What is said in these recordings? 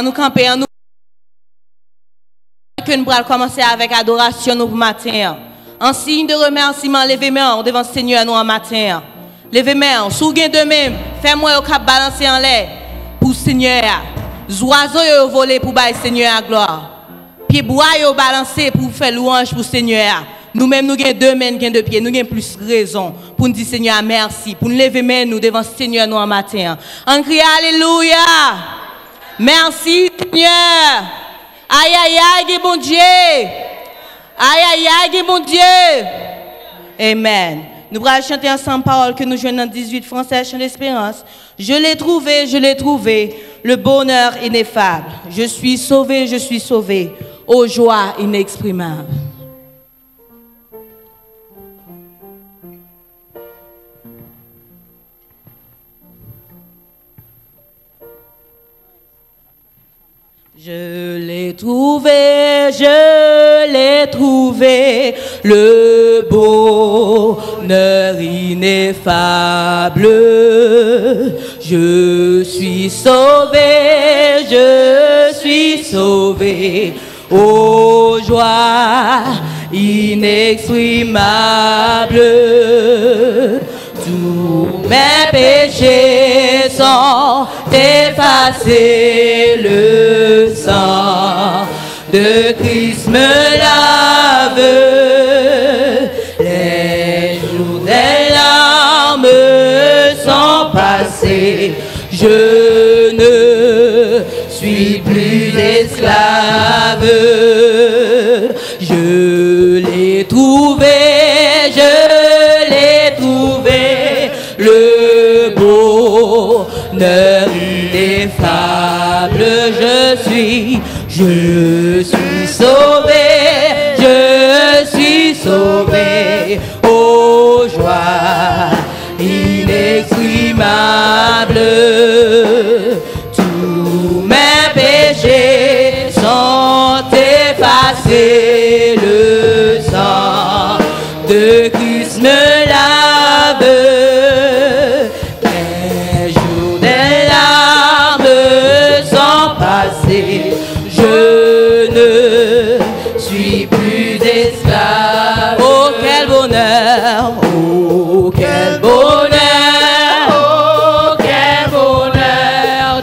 nous camper, nous que nous allons commencer avec adoration nous pour matin. En signe de remerciement, levez-moi devant le Seigneur nous en matin. Levez-moi, sous gain de même, fais-moi au cap balancer en l'air pour le Seigneur. Oiseaux yo volé pour bailler Seigneur à gloire. Pieds bois yo balancer pour faire louange pour Seigneur. Nous-mêmes nous avons 2 mains, 2 pieds, nous avons plus raison pour nous dire Seigneur merci, pour nous lever main nous devant Seigneur nous en matin. On crie alléluia. Merci Seigneur. Aïe aïe aïe bon Dieu. Aïe aïe aïe bon Dieu. Amen. Nous allons chanter ensemble parole que nous jouons dans 18 français chant d'espérance. Je l'ai trouvé, le bonheur ineffable. Je suis sauvé, aux joies inexprimables. Je l'ai trouvé, le bonheur ineffable. Je suis sauvé, aux joies inexprimables. Tous mes péchés sont effacés, le sang de Christ me lave. Les jours des larmes sont passés, je ne suis plus esclave. Je l'ai trouvé, le bonheur ineffable. Je suis sauvé, aux joies inexprimables. Tous mes péchés sont effacés, le sang de Christ me lave. Les jours des larmes sont passés, je ne suis plus esclave. Oh quel bonheur, oh quel bonheur, oh quel bonheur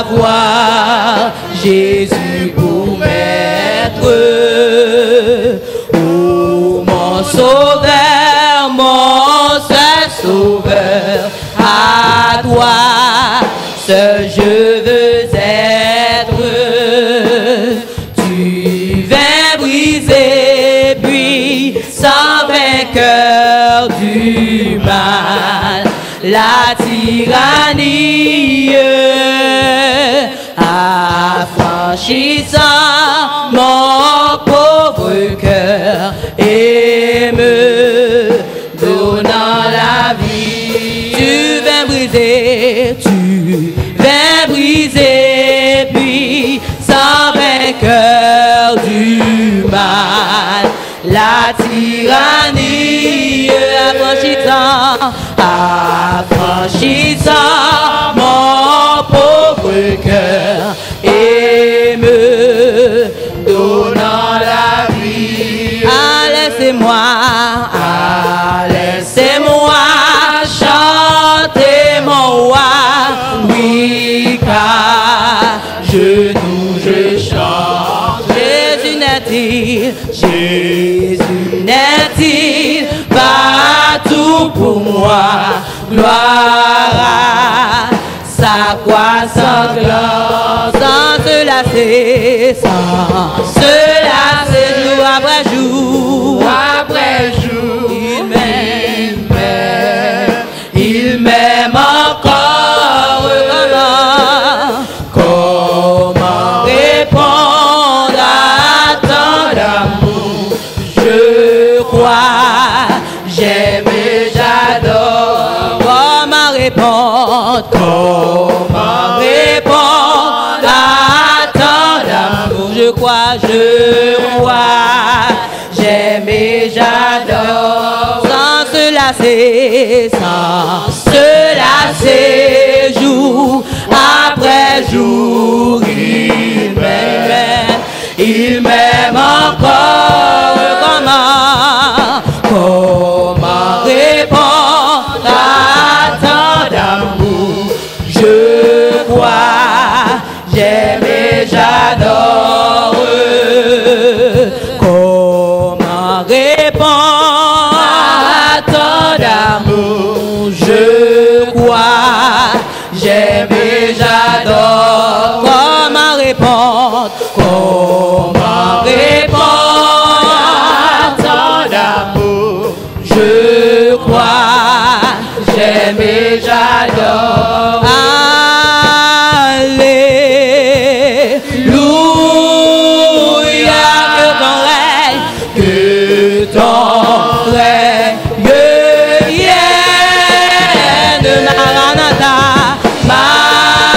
d'avoir Jésus pour maître. Oh mon sauveur, mon seul sauveur, à toi seul je veux être. Tu viens briser, puis sans vainqueur du mal, la tyrannie, affranchissant mon pauvre cœur et me donnant la vie. Tu viens briser, puis sans vainqueur du mal, la tyrannie, affranchissant mon pauvre cœur et me donnant la vie. Laissez-moi chanter mon roi, oui, car genoux je chante. Jésus n'est-il pas tout pour moi? Gloire à sa croix sanglante, sans se lasser, jour après jour, il m'aime encore. Comment répondre à tant d'amour? Je crois, j'aime et j'adore. Comment répondre à tant d'amour? Je crois, j'aime et j'adore. Sans se lasser, jour après jour, j'aime et j'adore. Comment répondre à tant d'amour? Je crois, j'aime et j'adore. Comment répondre? Comment répondre à tant d'amour? Je crois, j'aime et j'adore. Que ton règne vienne, Maranatha, Maranatha.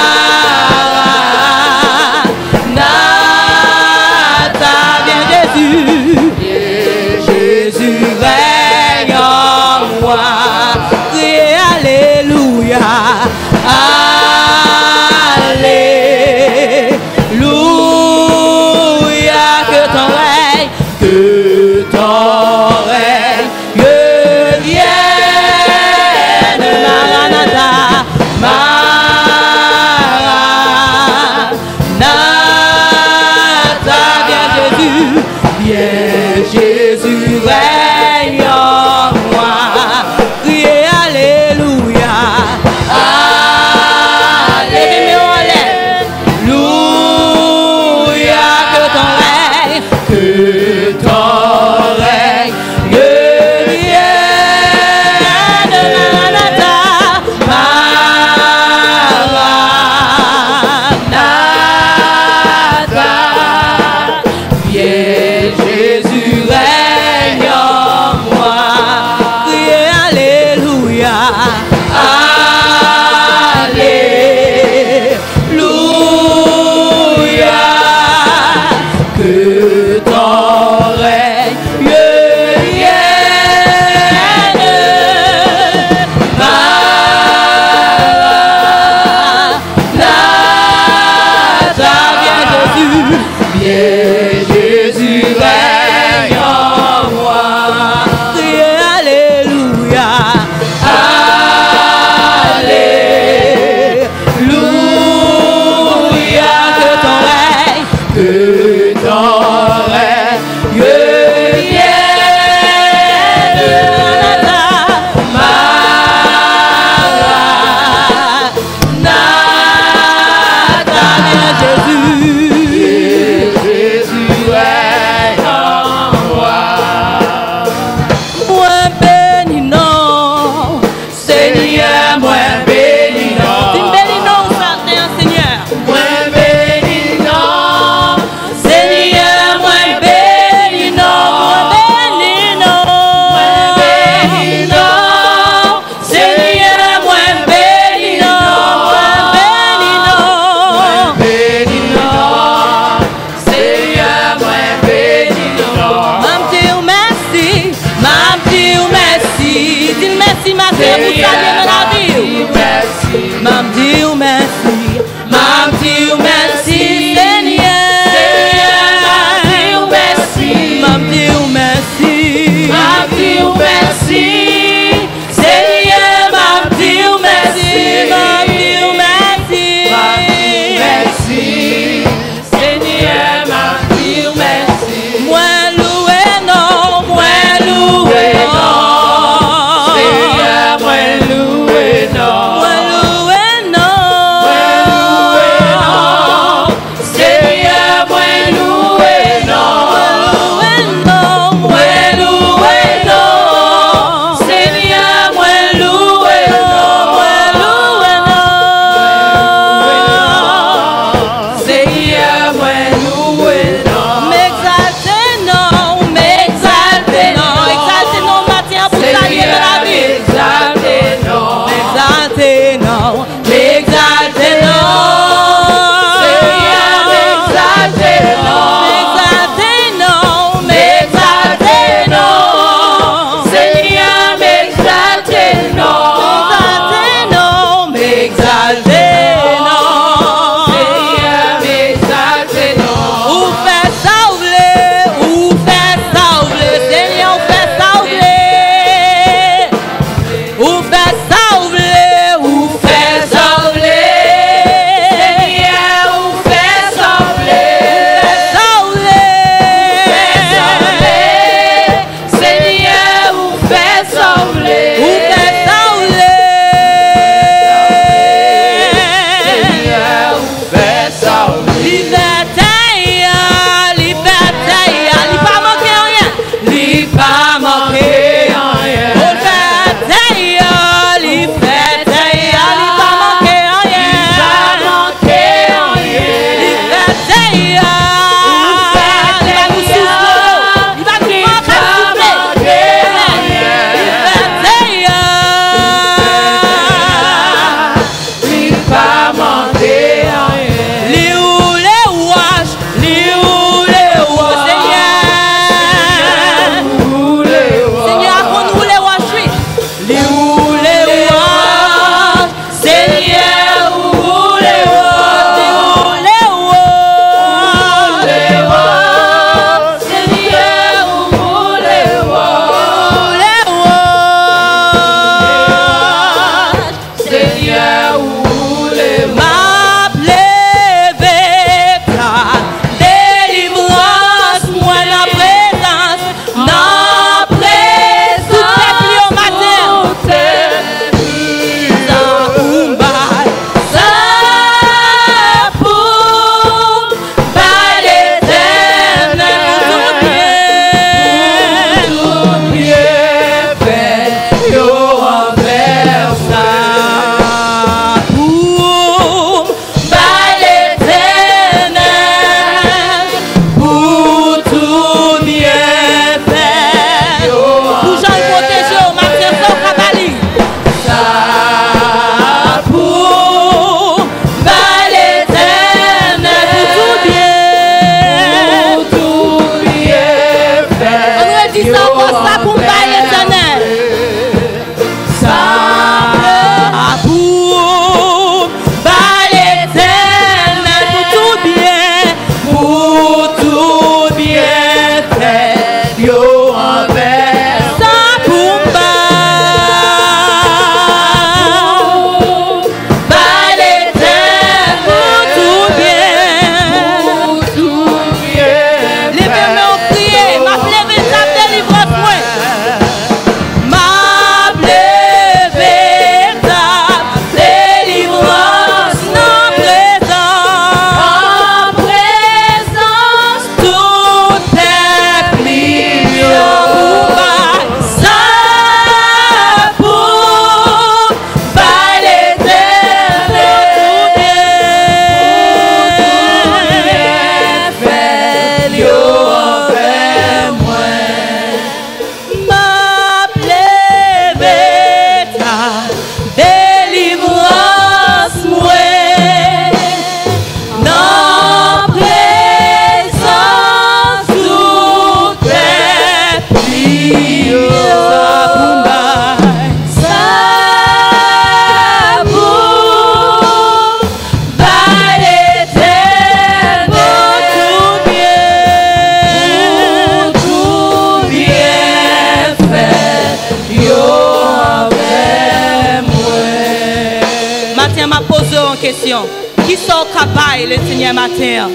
une question. Qui sort cabaye le Seigneur matin?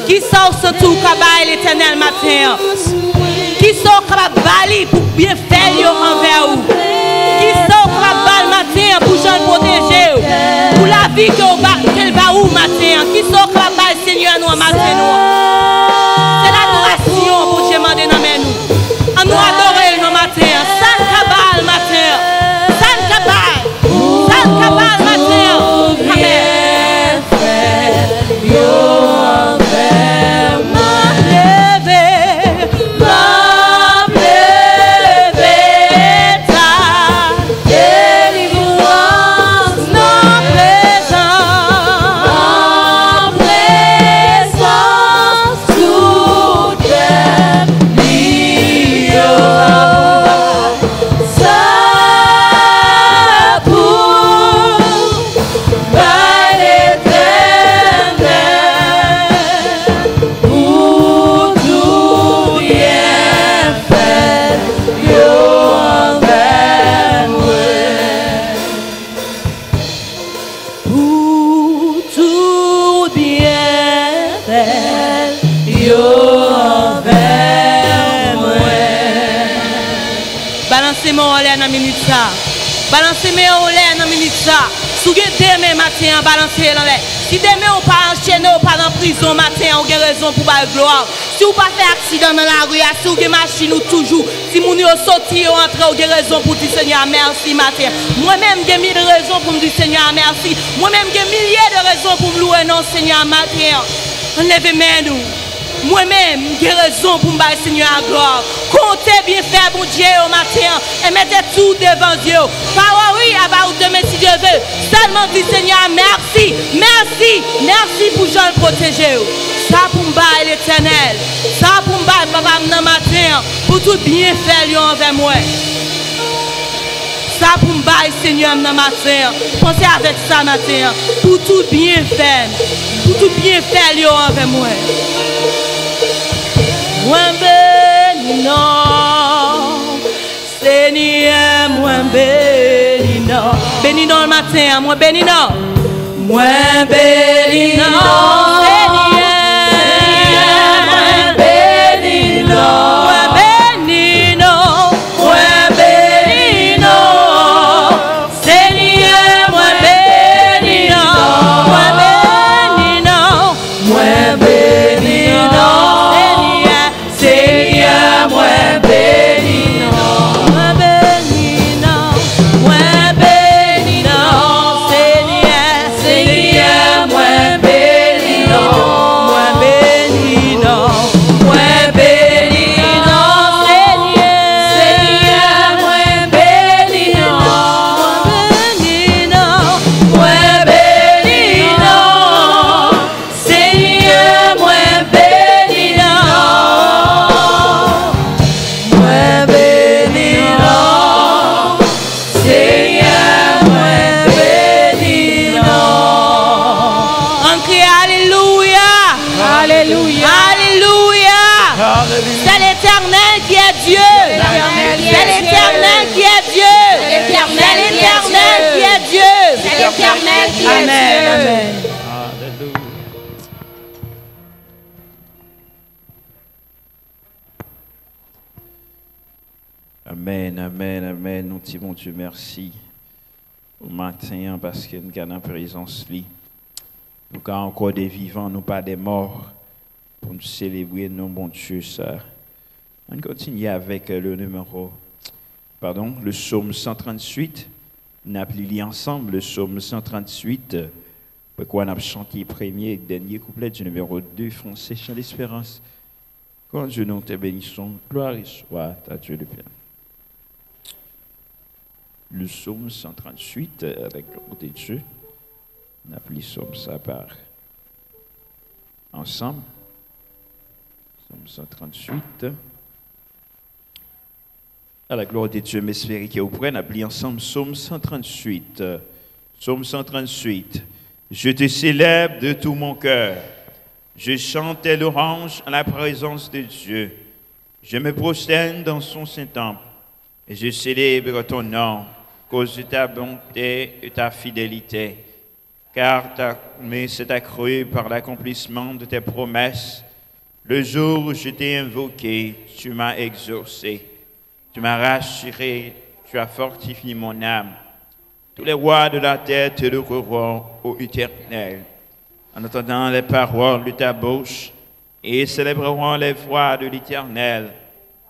Qui sort ce tout cabaye l'éternel matin? Qui sort cabaye pour bien faire envers vous? Qui sort cabaye matin pour Jean protéger? Pour la vie qu'elle va où matin? Qui sort cabaye Seigneur nous matin? C'est l'adoration pour Dieu demander dans nous. On nous adorer nos matin. San cabaye matin. San cabaye. San cabaye matin. Amen. Balancez-moi en l'air dans la minute ça. Si vous avez demain matin, balancez en l'air. Si demain on pas enchaîné, on pas en prison matin, on a raison pour la gloire. Si vous pas fait accident dans la rue, si vous avez machine ou toujours, si vous avez sorti ou entré, vous avez raison pour dire Seigneur merci matin. Moi-même j'ai mille raisons pour me dire Seigneur merci. Moi-même j'ai milliers de raisons pour me louer non Seigneur matin. Enlevez-moi nous. Moi-même, j'ai raison pour me battre Seigneur à gloire. Comptez bien faire mon Dieu au matin et mettez tout devant Dieu. Pas oui, à demain si Dieu veut. Seulement dit Seigneur, merci, merci, merci pour Jean le protéger. Ça pour me battre l'éternel. Ça pour me battre papa dans matin pour tout bien faire envers moi. Ça pour me battre Seigneur dans matin. Pensez avec ça matin pour tout bien faire. Pour tout bien faire envers moi. Moi béni non, Seigneur, moi béni non. Béni non le matin, moi béni non. Moi béni non, Seigneur, moi béni non. Moi béni non, moi béni non. Seigneur, moi béni non. Moi béni non, moi béni non. Amen. Alléluia. Amen, amen, amen. Nous disons, mon Dieu, merci au matin parce que nous avons en présence. Nous avons encore des vivants, nous pas des morts pour nous célébrer, nous, mon Dieu, ça. On continue avec le psaume 138. Nous avons lu ensemble le psaume 138. Pourquoi on a chanté le premier et dernier couplet du numéro 2, Français, chant d'espérance. Quand Dieu nous te bénissons, gloire et soit à Dieu le Père. Le psaume 138, avec le de Dieu, on a appelé psaume ça par ensemble. Psaume 138. À la gloire de Dieu, m'espérer que vous preniez, appelez ensemble psaume 138. Psaume 138. Je te célèbre de tout mon cœur. Je chante tes louanges en la présence de Dieu. Je me prosterne dans son Saint-Temple et je célèbre ton nom, cause de ta bonté et ta fidélité. car ta main s'est accrue par l'accomplissement de tes promesses. Le jour où je t'ai invoqué, tu m'as exaucé. Tu m'as rassuré, tu as fortifié mon âme. Tous les rois de la terre te loueront, ô Éternel, en entendant les paroles de ta bouche, et célébreront les voies de l'Éternel,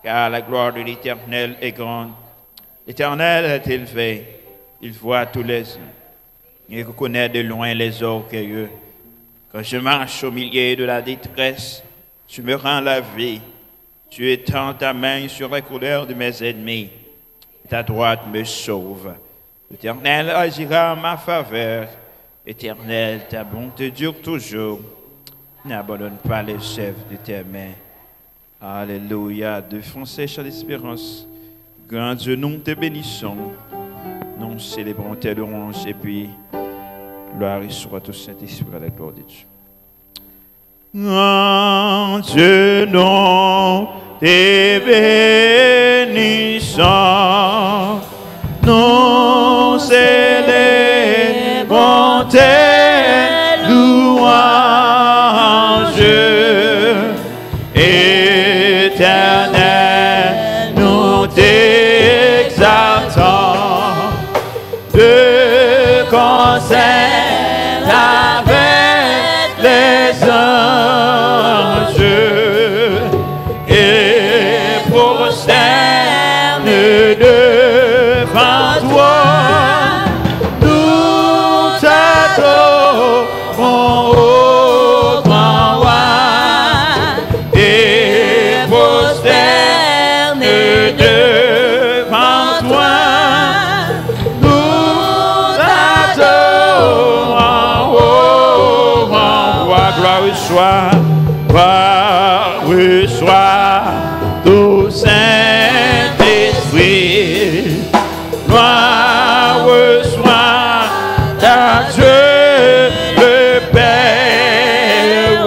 car la gloire de l'Éternel est grande. L'Éternel est élevé, il voit tous les hommes. Il reconnaît de loin les orgueilleux. Quand je marche au milieu de la détresse, tu me rends la vie. Tu étends ta main sur la colère de mes ennemis. Ta droite me sauve. L'Éternel agira en ma faveur. Éternel, ta bonté dure toujours. N'abandonne pas les chefs de tes mains. Alléluia. Défoncez chant d'espérance. Grand Dieu, nous te bénissons. Nous célébrons tes louanges et puis gloire soit au Saint-Esprit à la gloire de Dieu. Grand Dieu, nous te bénissons. Nous célébrons tes louanges. Éternel, nous t'exaltons de concert avec les anges et prosterne devant toi. Nous t'adorons, ô grand roi, et prosterne devant toi. Nous t'adorons, ô grand roi. Gloire soit au Saint-Esprit. Gloire soit à Dieu le Père.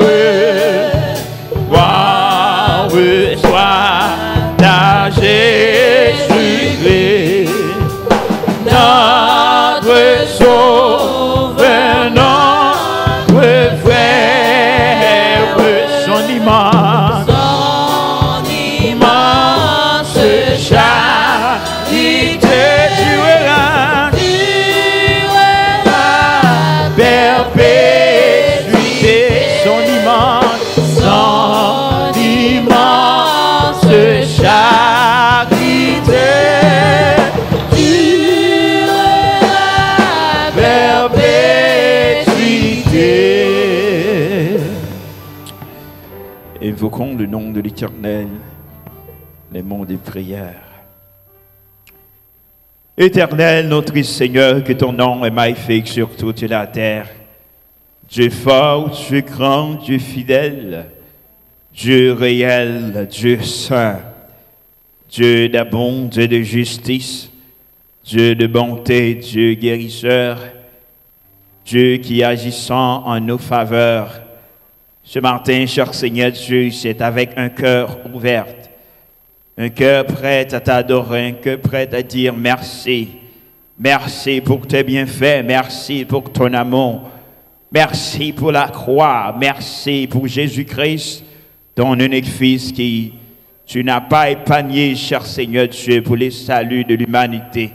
Gloire soit à Jésus-Christ, notre Sauveur, notre frère. Son immense charité durera perpétuité. Son immense charité durera perpétuité. Évoquons le nom de l'Éternel, les mots de prière. Éternel, notre Seigneur, que ton nom est magnifique sur toute la terre. Dieu fort, Dieu grand, Dieu fidèle, Dieu réel, Dieu saint, Dieu d'amour, Dieu de justice, Dieu de bonté, Dieu guérisseur, Dieu qui agissant en nos faveurs. Ce matin, cher Seigneur Dieu, c'est avec un cœur ouvert, un cœur prêt à t'adorer, un cœur prêt à dire merci. Merci pour tes bienfaits, merci pour ton amour, merci pour la croix, merci pour Jésus-Christ, ton unique Fils qui tu n'as pas épargné, cher Seigneur Dieu, pour les saluts de l'humanité.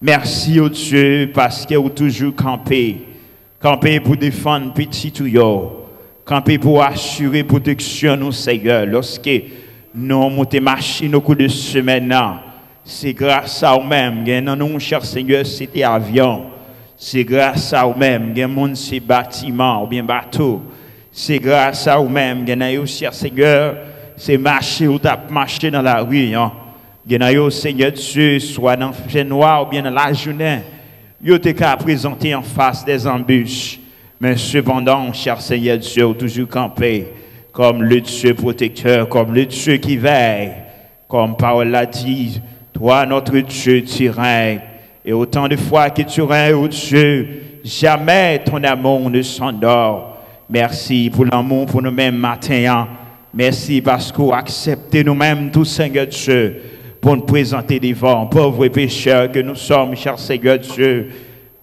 Merci, ô Dieu, parce que vous toujours campé pour défendre petit tuyau. Camper pour assurer protection nous, Seigneur, lorsque nous montons machine au cours de semaine. C'est grâce à vous-même, nous, cher Seigneur, c'était avion. C'est grâce à vous-même, c'est bâtiment ou bien bateau. C'est grâce à vous-même, cher Seigneur, c'est marcher ou t'as marché dans la rue. Seigneur Dieu, soit dans le fait noir ou bien dans la journée, vous t'es qu'à présenter en face des embûches. Mais cependant, cher Seigneur Dieu, toujours campé comme le Dieu protecteur, comme le Dieu qui veille, comme parole l'a dit, toi, notre Dieu, tu règnes. Et autant de fois que tu règnes, ô Dieu, jamais ton amour ne s'endort. Merci pour l'amour pour nous-mêmes matin. Merci parce que vous acceptez nous-mêmes, tout Seigneur Dieu, pour nous présenter devant, pauvres pécheurs que nous sommes, cher Seigneur Dieu.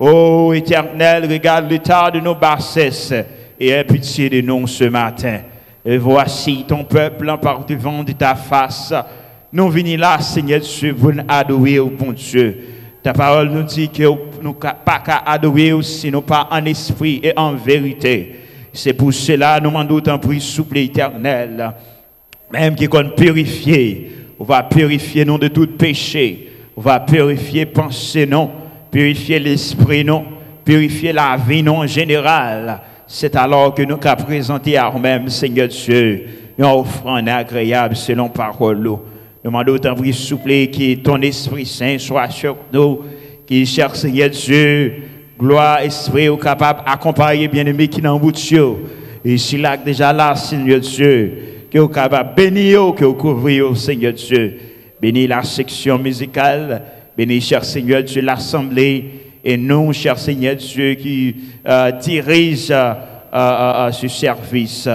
Ô Éternel, regarde l'état de nos bassesses et aie pitié de nous ce matin. Et voici ton peuple par devant de ta face. Nous venons là, Seigneur Dieu, pour nous adorer au bon Dieu. Ta parole nous dit que nous ne pouvons pas adorer si nous pas en esprit et en vérité. C'est pour cela que nous demandons un prix souple et éternel. Même qui qu'on purifier, on va purifier nous de tout péché. On va purifier pensée non, purifier l'esprit non, purifier la vie non en général. C'est alors que nous avons présenté à nous-mêmes, Seigneur Dieu, une offrande agréable selon parole. Nous demandons un prix souple que ton Esprit Saint soit sur nous, qui cherche, Seigneur Dieu, gloire, esprit, ou capable d'accompagner bien-aimés qui n'en bout de Dieu. Et si là, déjà là, Seigneur Dieu, que vous capable de bénir, que vous couvrir, Seigneur Dieu. Bénis la section musicale, bénis, cher Seigneur Dieu, l'assemblée, et nous, cher Seigneur Dieu, qui dirige ce service.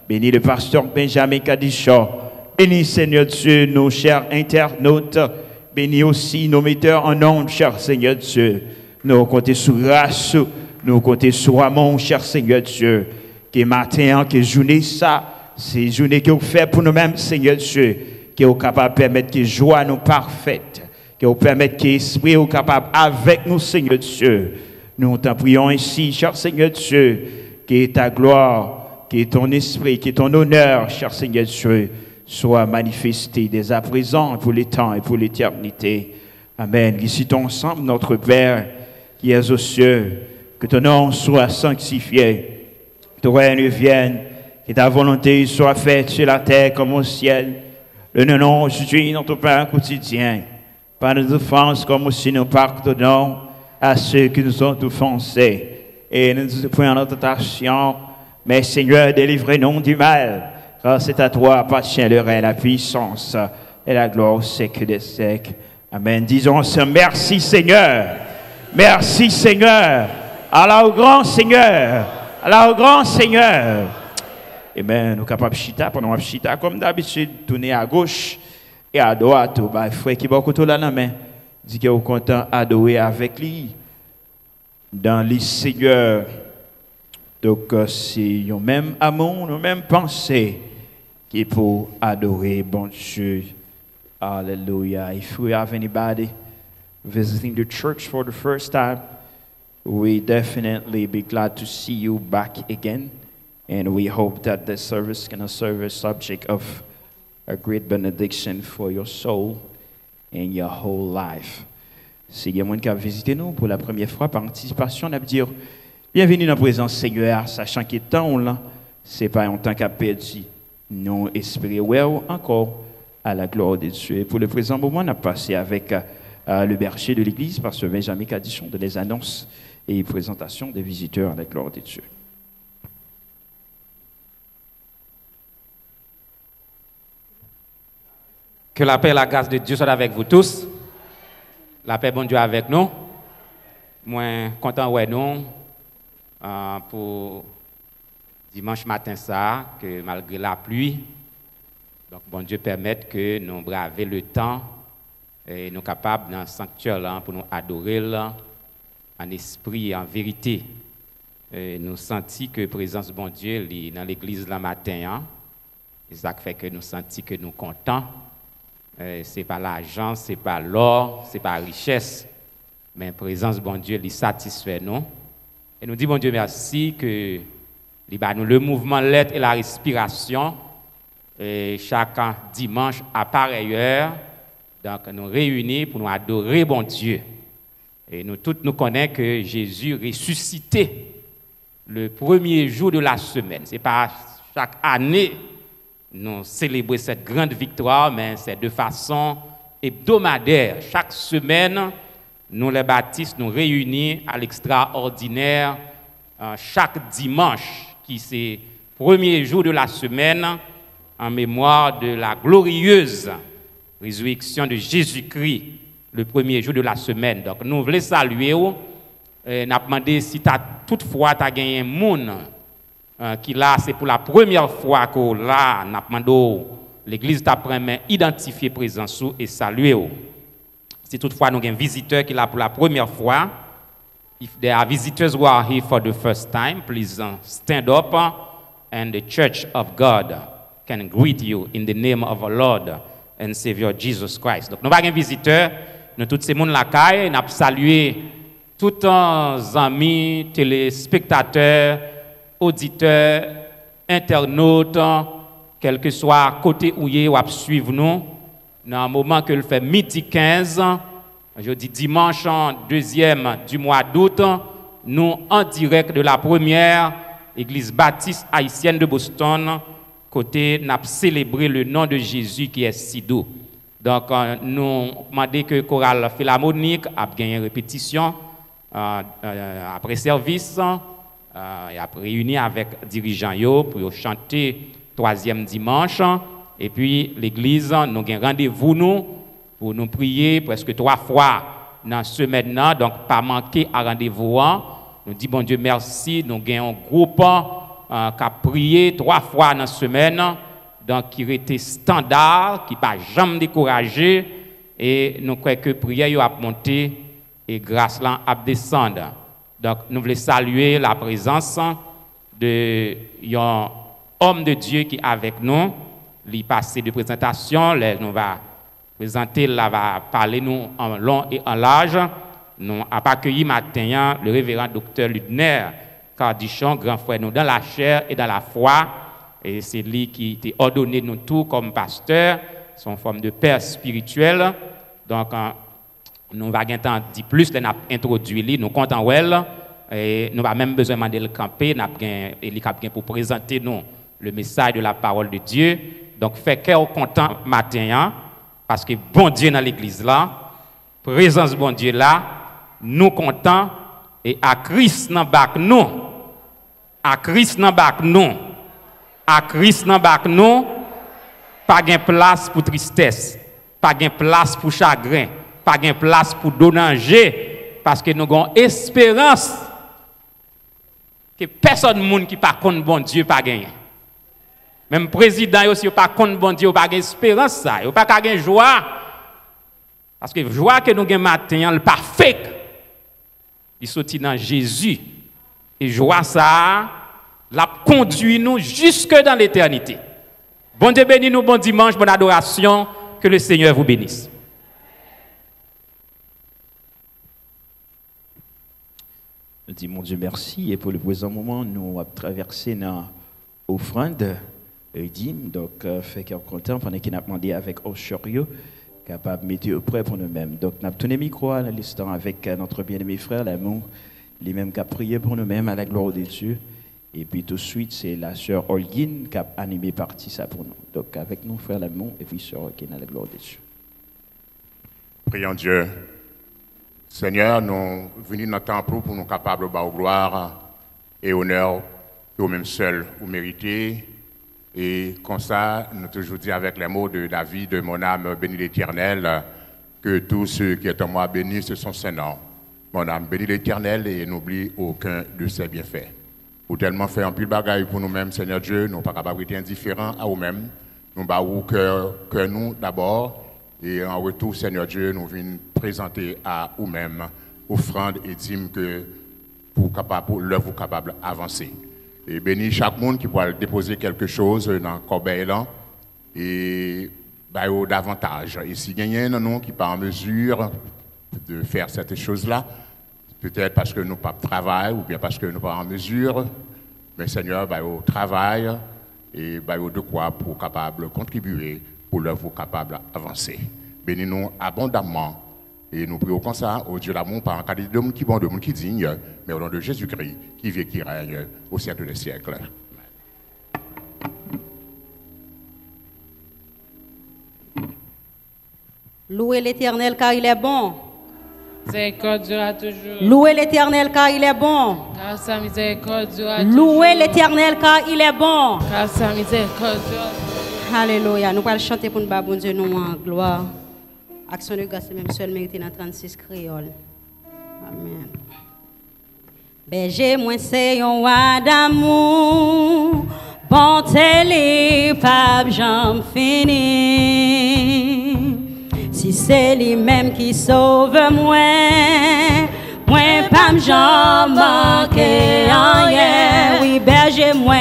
Bénis le pasteur Benjamin Kadicho. Bénis, Seigneur Dieu, nos chers internautes. Bénis aussi nos metteurs en ondes, cher Seigneur Dieu. Nous comptons sur grâce, nous comptons sur amour, cher Seigneur Dieu. Que matin, que journée ça, c'est journée que vous faites pour nous-mêmes, Seigneur Dieu. Que vous capable de permettre que joie nous parfaite. Que vous permettre que l'esprit soit capable avec nous, Seigneur Dieu. Nous t'en prions ainsi, cher Seigneur Dieu, que ta gloire, que ton esprit, que ton honneur, cher Seigneur Dieu, soit manifesté dès à présent, pour les temps et pour l'éternité. Amen. Récitons ensemble notre Père qui es aux cieux, que ton nom soit sanctifié, que ton règne vienne, que ta volonté soit faite sur la terre comme au ciel. Donne-nous aujourd'hui notre pain quotidien. Pas nos offenses comme aussi nous pardonnons à ceux qui nous ont offensés. Et ne nous point en tentation, mais Seigneur, délivre-nous du mal. Car c'est à toi appartient le règne, la puissance et la gloire au siècle des siècles. Amen. Disons merci Seigneur. Merci Seigneur. Allah au grand Seigneur. Allah au grand Seigneur. Amen. Nous sommes capables de chita pendant la chita comme d'habitude, tourner à gauche et à droite. Le frère qui va côté là, main, dit que vous content adorer avec lui dans les Seigneurs. Donc, c'est le même amour, la même pensée qui est pour adorer bon Dieu. Hallelujah. If we have anybody visiting the church for the first time, we definitely be glad to see you back again. And we hope that this service can serve as subject of a great benediction for your soul and your whole life. Si il y a quelqu'un qui a visité nous pour la première fois par anticipation, on va dire bienvenue dans la présence Seigneur, sachant qu'il est temps là, c'est pas un temps qu'a perdu. Nous espérons encore à la gloire de Dieu. Et pour le présent moment, on a passé avec le berger de l'église, pasteur Benjamin Kadichon, de les annonces et présentations des visiteurs à la gloire de Dieu. Que la paix et la grâce de Dieu soient avec vous tous. La paix, bon Dieu, avec nous. Moi, content, ouais, nous, pour dimanche matin, ça, que malgré la pluie, donc, bon Dieu permette que nous bravions le temps et nous sommes capables, dans le sanctuaire, là, pour nous adorer là, en esprit et en vérité. Et nous sentons que la présence de bon Dieu dans l'église le matin, hein, et ça fait que nous sentons que nous sommes contents. Ce n'est pas l'argent, ce n'est pas l'or, ce n'est pas la richesse, mais la présence de bon Dieu lui satisfait nous. Et nous disons, bon Dieu, merci que nous le mouvement, l'aide et la respiration, et chaque dimanche à pareille heure, donc nous réunis pour nous adorer bon Dieu. Et nous tous nous connaissons que Jésus ressuscité le premier jour de la semaine. Ce n'est pas chaque année nous célébrer cette grande victoire, mais c'est de façon hebdomadaire. Chaque semaine, nous les baptistes nous réunis à l'extraordinaire chaque dimanche, qui c'est le premier jour de la semaine, en mémoire de la glorieuse résurrection de Jésus-Christ, le premier jour de la semaine. Donc nous voulons saluer, nous avons demandé si toutefois tu as gagné un monde qui là, c'est pour la première fois que là, nous avons demandé l'église t'a identifié présence et saluer. Si toutefois nous avons un visiteur qui est là pour la première fois, If there are visitors who are here for the first time, please stand up and the Church of God can greet you in the name of our Lord and Savior Jesus Christ. Donc, nous pas un visiteur, nous tous ces monde la caille, nous saluer tous les amis, téléspectateurs, auditeurs, internautes, quel que soit côté où ils ou suivre nous, dans un moment que le fait midi 15, jeudi dimanche 2e du mois d'août, nous en direct de la première église baptiste haïtienne de Boston, côté n'a célébré le nom de Jésus qui est si doux. Donc nous demandons que chorale philharmonique a gagné répétition après service et après réuni avec dirigeants yo pour chanter troisième dimanche et puis l'église nous avons rendez-vous nous pour nous prier presque 3 fois dans ce semaine donc pas manquer à rendez-vous. Nous disons bon Dieu merci, nous avons un groupe qui a prié 3 fois dans la semaine, donc qui était standard, qui n'a pas jamais découragé, et nous croyons que la prière a monté et grâce là a descendre. Donc nous voulons saluer la présence de un homme de Dieu qui est avec nous. Il passé de présentation, nous va présenter, là va parler nous en long et en large. Nous avons accueilli matin le révérend docteur Ludner Cardichon, grand frère nous dans la chair et dans la foi. Et c'est lui qui était ordonné nous tous comme pasteur, son forme de père spirituel. Donc, nous va dire plus, nous avons introduit lui, nous comptons well. Et nous avons même besoin de demander le camper, pour présenter nous le message de la parole de Dieu. Donc, fait cœur content matin, parce que bon Dieu dans l'église là, présence bon Dieu là, nous comptons et à Christ dans bac nous, à Christ dans bac nous, à Christ dans bac nous, pas de place pour tristesse, pas de place pour chagrin, pas de place pour danger, parce que nous avons espérance que personne monde qui pas contre bon Dieu pas gagner. Même président aussi pas contre bon Dieu pas gagne espérance ça, pas gagne joie. Parce que joie que nous gagne matin, le pas fake. Il sortit dans Jésus. Et joie ça l'a conduit nous jusque dans l'éternité. Bon Dieu bénis nous, bon dimanche, bonne adoration, que le Seigneur vous bénisse. Nous disons mon Dieu merci et pour le présent moment nous avons traversé dans offrande dîme donc fait qu'on content pendant qu'il a demandé avec Oshorio capable de mettre au prêt pour nous-mêmes. Donc nous avons tourné le micro à l'instant avec notre bien-aimé frère l'amour les mêmes qui a prié pour nous-mêmes à la gloire de Dieu. Et puis tout de suite, c'est la sœur Holguin qui a animé partie ça pour nous. Donc avec nous, frère Lamont et puis sœur Holguin à la gloire de Dieu. Prions Dieu. Seigneur, nous venons dans notre temple pour nous capables de faire gloire et honneur au même seul vous méritez. Et comme ça, nous toujours dit avec les mots de David, de mon âme bénis l'Éternel, que tous ceux qui sont en moi bénis, ce sont ses noms. Mon âme bénis l'Éternel et n'oublie aucun de ses bienfaits. Vous tellement fait un pile bagaille pour nous-mêmes, Seigneur Dieu, nous ne sommes pas capables d'être indifférents à nous-mêmes. Nous avons que nous d'abord, et en retour, Seigneur Dieu, nous venons présenter à nous-mêmes offrande et dîme que pour l'œuvre capable d'avancer. Et bénis chaque monde qui pourra déposer quelque chose dans le corbeille là et davantage. Et si il y a un qui n'est pas en mesure de faire cette chose-là, peut-être parce que nous pas de travail ou bien parce que nous pas en mesure, mais Seigneur, au travail et de quoi pour capable contribuer pour l'œuvre capable d'avancer. Bénis-nous abondamment et nous prions comme ça au Dieu d'amour par un cas de monde qui bon, de monde qui digne, mais au nom de Jésus-Christ qui vit qui règne au siècle des siècles. Louez l'Éternel car il est bon. Miséricorde durera toujours. Louez l'Éternel car il est bon. Car sa miséricorde durera toujours. Louez l'Éternel car il est bon. Car sa miséricorde durera toujours. Alléluia. Nous allons chanter pour nous battre, bon Dieu, nous en gloire. Action de grâce, même seul mérité dans 36 créoles. Amen. Berger, moi, c'est un roi d'amour. Bonté, les papes, j'en finis. Si c'est lui-même qui sauve moi, moi pas j'en manquer rien. Oui, berger moi.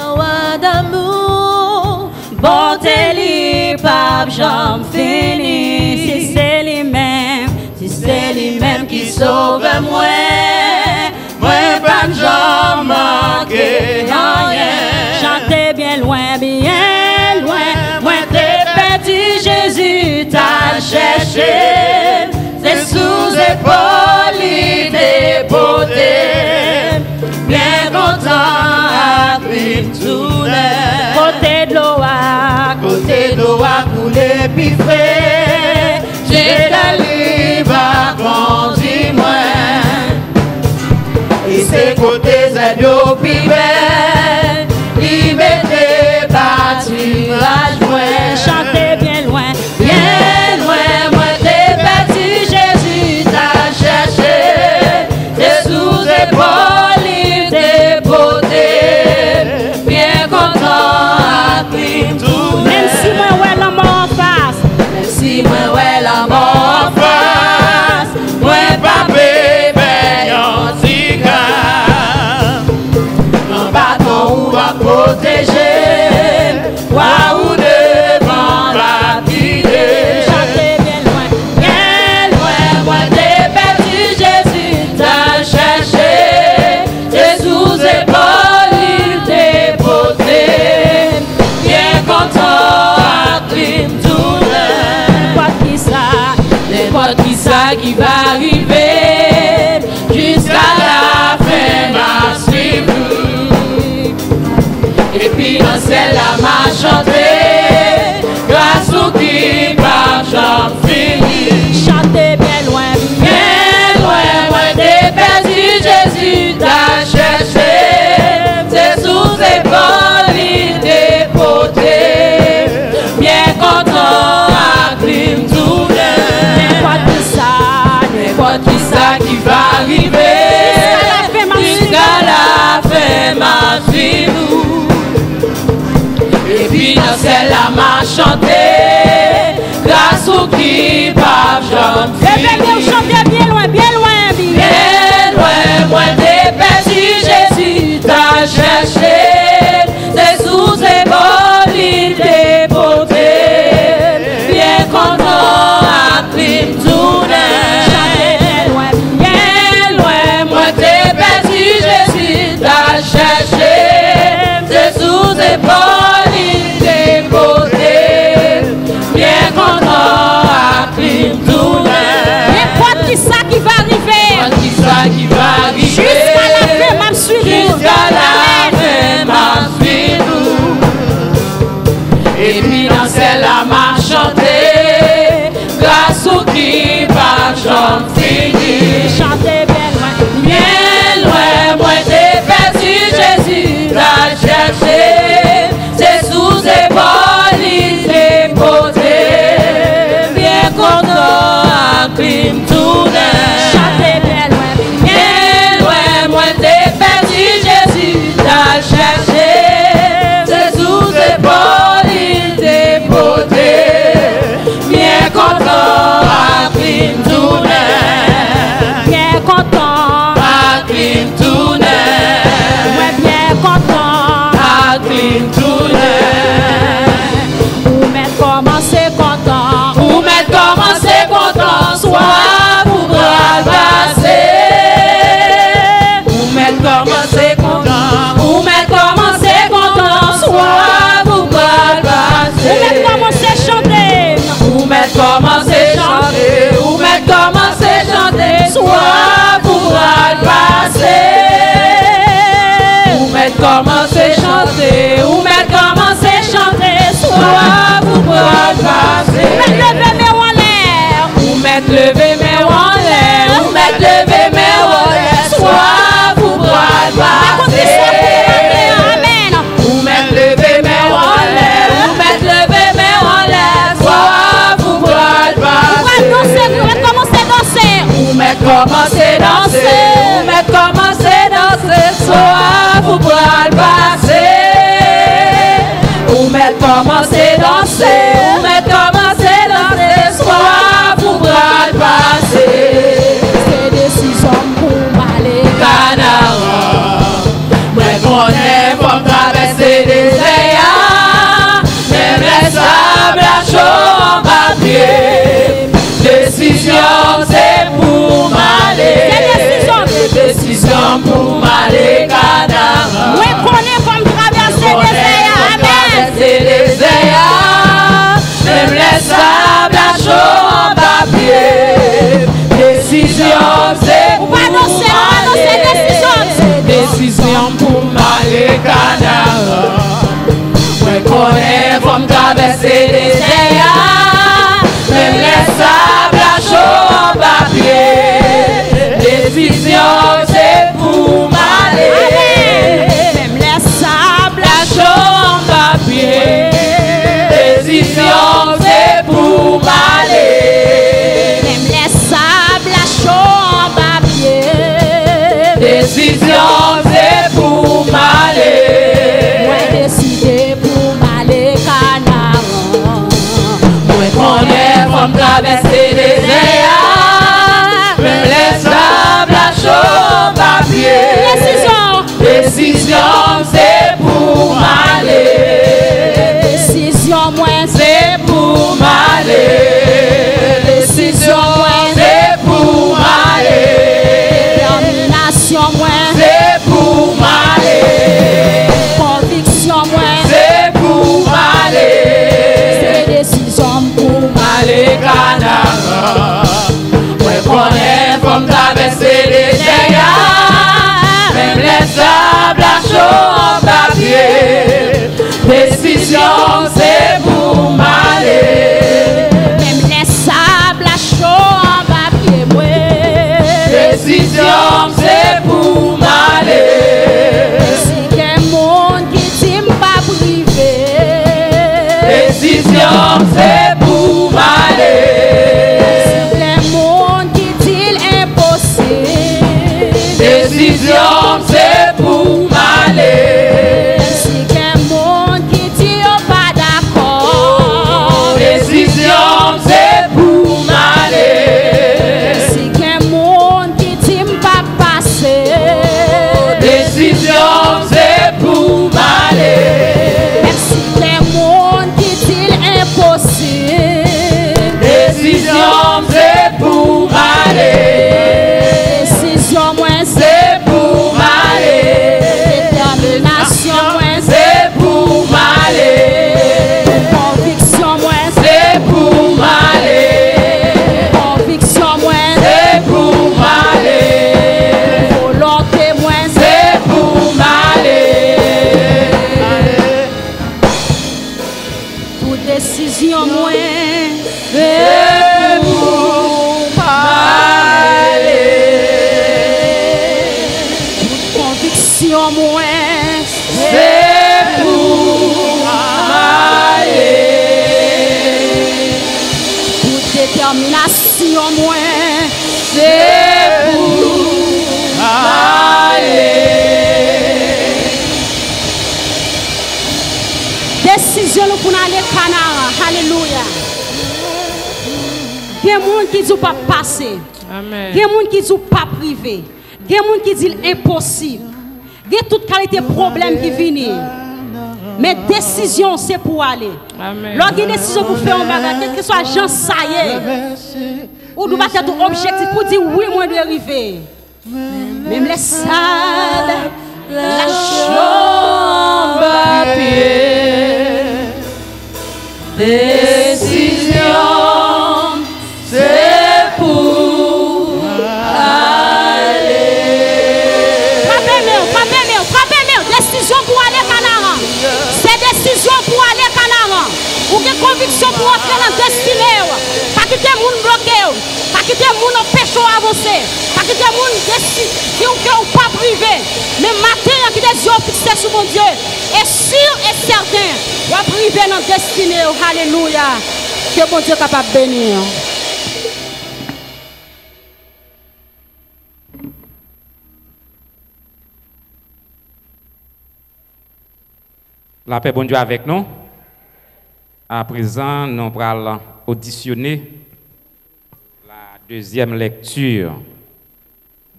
Roi d'amour, bonté li pas j'en fini. Si c'est lui-même qui sauve moi. Moi pas j'en manquer rien. Chantez bien loin. Moi t'es petit Jésus t'a cherché. C'est sous épaules il dépoté. Bien content avec tout le côté de l'eau à couler puis frais. J'ai la livre à conduire moi. Et c'est côté zéro puis belle. Il mettait pâturage loin. Chantez bien loin. Moi t'es petit Jésus t'a cherché. T'es sous épaules il dépoté. Bien content à prime tout. Même si moi ouais la mort en face. Même si moi ouais la mort en face. Moi pas bébé en tigre. Un bâton ou va protéger. Waouh devant la guide. Chantez bien loin. Moi t'es perdu Jésus t'a cherché. T'es sous épaules il t'est posé. Bien content à crime tout n'importe qui ça qui va arriver. Jusqu'à la fin m'a suivi. Et puis dans celle-là m'a chanté. Grâce au qui par j'en fini. Chantez bien loin. Moi t'es perdu Jésus t'a cherché. C'est sous épaules il dépoté. Bien content à crime tout n'importe qui ça qui va arriver. Jusqu'à la fin m'a suivi. Et puis dans celle-là m'a chanté. Grâce au qui par j'en fini. Chantez bien loin. Moi t'es perdu Jésus t'a cherché. C'est sous épaules il dépoté. Bien content à crime tout Chantez bien loin. Moi t'es perdu Jésus t'a cherché. C'est sous épaules il dépoté. Bien content à crime tout n'importe qui ça qui va arriver. Jusqu'à la fin m'a suivi. Et puis dans celle-là m'a chanté. Grâce au qui par j'en fini. Chantez bien loin. Moi t'es perdu Jésus t'a cherché. C'est sous épaules il dépoté. Bien content à crime tout chantez bien loin. Moi t'es perdu Jésus t'a cherché. C'est sous épaules il dépoté. Bien content à crime tout bien content à crime tout moi bien content à crime tout ou mettre commencer content. Ou mettre commencer content. Soit pour bras passer. Ou mettre commencer content. Ou mettre commencer content. Soit pour bras passer. Ou mettre commencer chanter. Ou mettre commencer chanter. Ou mettre commencer chanter. Soit pour bras passer. Ou mettre commencer chanter. Ou mettre commencer chanter. Soit pour bras passer. Ou mettre lever mes en l'air. Ou mettre lever mes en l'air. Soit pour bras passer. Ou mettre lever mes en l'air. Ou mettre lever mes en l'air. Soit pour bras passer. Ou mettre commencer danser. Ou mettre commencer danser. Ou mettre commencer danser. Soit pour bras passer. Ou mettre commencer danser. Ou mettre commencer danser. Soit pour bras passer. pied. Décision, c'est pour m'aller. Décision pour m'aller Canara. Oui, connais comme traverser des airs. Amen. Les airs, même les sables à chaud en papier. Décision, c'est pour m'aller. Décision pour m'aller Canara. Oui, connais comme traverser les airs, même les sables à chaud en papier. Décision, c'est pour m'aller. Même les sables La chaud en papier. Décision, c'est pour m'aller. même les sables chauds en papier. Décision, c'est pour m'aller. Moi décidé pour m'aller Canara. Moi connais comme traverser les airs, même les sables à chaud en papier. Décision, c'est pour m'aller. Décision moins C'est pour m'aller. Décision, c'est pour m'aller. détermination moins C'est pour m'aller. conviction moins C'est pour m'aller. décision pour Aller Canara. Moi connais comme traverser les airs, même les sables à chaud en papier. Décision, c'est pour m'aller. même les sables chauds en papier. Décision, c'est pour m'aller. Si quel monde qui dit pas privé. Décision, c'est pour m'aller. Les mondes qui dit impossible. Décision, c'est pour m'aller. Si quel monde qui dit pas d'accord. Décision, c'est pour m'aller. Si quel monde qui dit pas passer. Décision, c'est pour m'aller. Si quel monde qui dit impossible. Décision, c'est pour m'aller. Décision moins C'est pour m'aller. détermination moins C'est pour m'aller. conviction moins C'est pour m'aller. conviction moins C'est pour m'aller. volonté moins C'est pour m'aller. toute décision moins C'est pour m'aller. conviction moins C'est pour m'aller. toute détermination moins C'est pour m'aller. décision nous pour aller Canara. Alléluia. Il y a des gens qui disent pas passer. Amen. Il y a des gens qui disent pas privé. Il y a des gens qui disent impossible. Il y a toute qualité de problème qui viennent. Mais décision, c'est pour aller. Amen. Lorsqu'il y a une décision pour faire un bagage, quel que soit Jean, ça y est. Ou nous battons ton objectif pour dire oui, moi, je dois arriver. Même les sables, la chambre à pied. Décision, c'est pour aller. Frappez-moi. Décision pour aller Canara. C'est décision pour aller Canara. Ou que conviction pour entrer dans la destinée. Pas quitter le monde bloqué. Pas quitter le monde empêché d'avancer. Pas quitter le monde qui ou pas privé. Mais matin, qui des yeux fixés sur mon Dieu. Et sûr et certain, on va priver dans la destinée. Alléluia. Que mon Dieu est capable de bénir. La paix, bon Dieu, avec nous. À présent, nous allons auditionner la deuxième lecture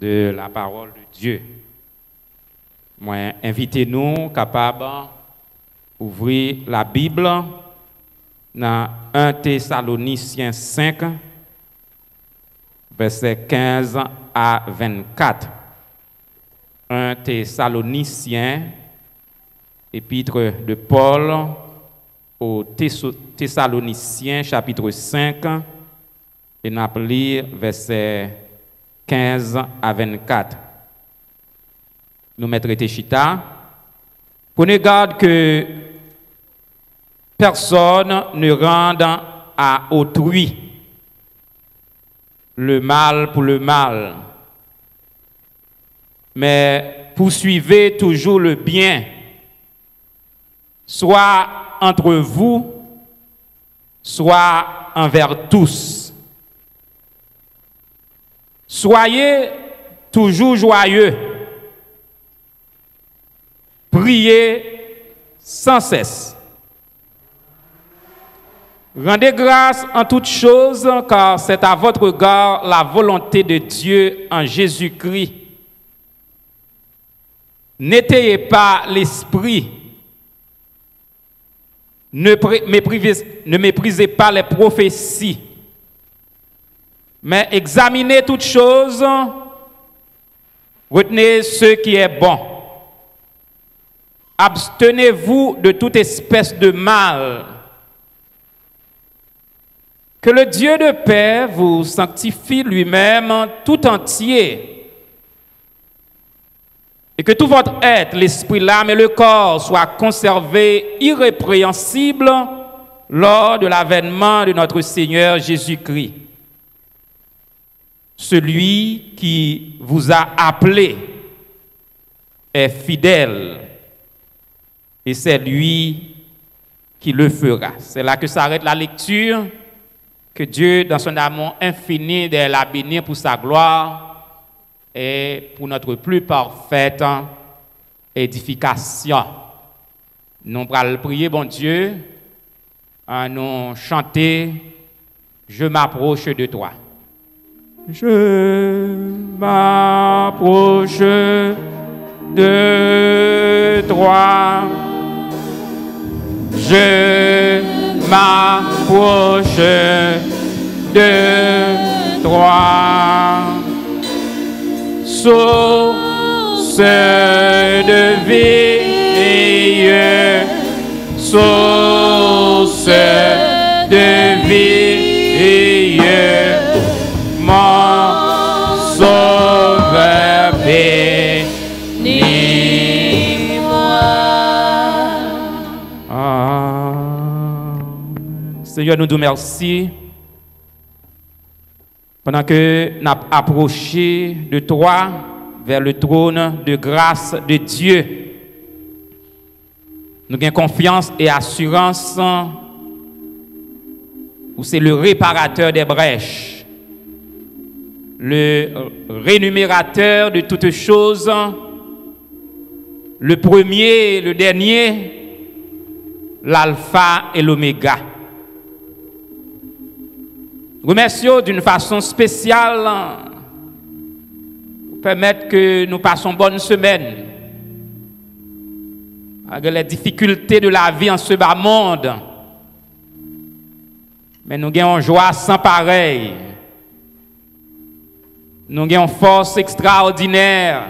de la parole de Dieu. Moi, invitez-nous capables d'ouvrir la Bible dans 1 Thessaloniciens 5, versets 15 à 24. 1 Thessaloniciens, épître de Paul aux Thessaloniciens, chapitre 5, et nous allons lire versets 15 à 24. Nous mettrons Téchita. Prenez garde que personne ne rende à autrui le mal pour le mal, mais poursuivez toujours le bien, soit entre vous, soit envers tous. Soyez toujours joyeux, priez sans cesse. Rendez grâce en toutes choses, car c'est à votre égard la volonté de Dieu en Jésus-Christ. N'étayez pas l'esprit, ne méprisez pas les prophéties, mais examinez toutes choses, retenez ce qui est bon. Abstenez-vous de toute espèce de mal. Que le Dieu de paix vous sanctifie lui-même tout entier, et que tout votre être, l'esprit, l'âme et le corps soient conservés irrépréhensibles lors de l'avènement de notre Seigneur Jésus-Christ. Celui qui vous a appelé est fidèle, et c'est lui qui le fera. C'est là que s'arrête la lecture. Que Dieu, dans son amour infini, de la bénir pour sa gloire et pour notre plus parfaite édification. Nous allons prier, bon Dieu, à nous chanter « Je m'approche de toi ». Je m'approche de toi. Je m'approche de toi, source de vie, source de vie, mon sauveur bénis-moi. Seigneur, nous te remercions pendant que nous avons approché de toi vers le trône de grâce de Dieu. Nous avons confiance et assurance où c'est le réparateur des brèches, le rémunérateur de toutes choses, le premier, le dernier, l'alpha et l'oméga. Remercions d'une façon spéciale pour permettre que nous passons bonne semaine. Avec les difficultés de la vie en ce bas monde, mais nous avons une joie sans pareil. Nous avons une force extraordinaire,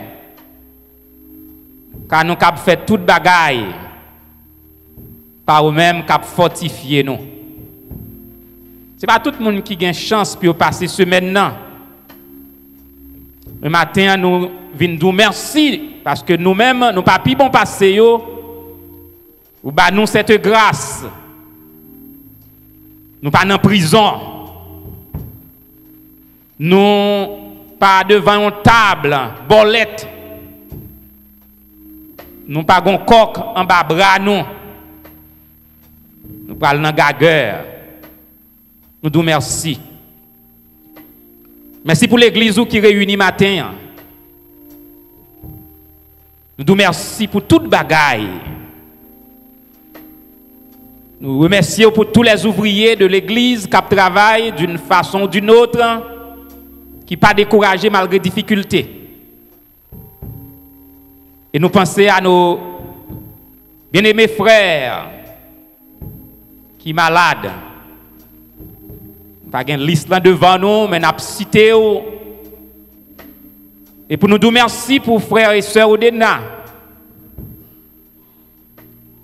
car nous avons fait toute bagaille par nous-mêmes qui avons fortifié nous. Ce n'est pas tout le monde qui a une chance pour passer ce maintenant. Le matin, nous venons dire merci, parce que nous-mêmes, nous n'avons pas pu bon passer. Ou bah nous cette grâce. Nous pas en prison. Nous pas devant une table, bolette. Nous pas gon coq en bas bras nous. Nous pas dans gagueur. Nous disons merci. Merci pour l'église qui réunit matin. Nous disons merci pour toute bagaille. Nous remercions pour tous les ouvriers de l'église qui travaillent d'une façon ou d'une autre, qui ne sont pas découragés malgré les difficultés. Et nous pensons à nos bien-aimés frères qui est malade. Pas une liste là devant nous, mais nous avons cité. Et pour nous dire merci pour frères et sœurs Odena.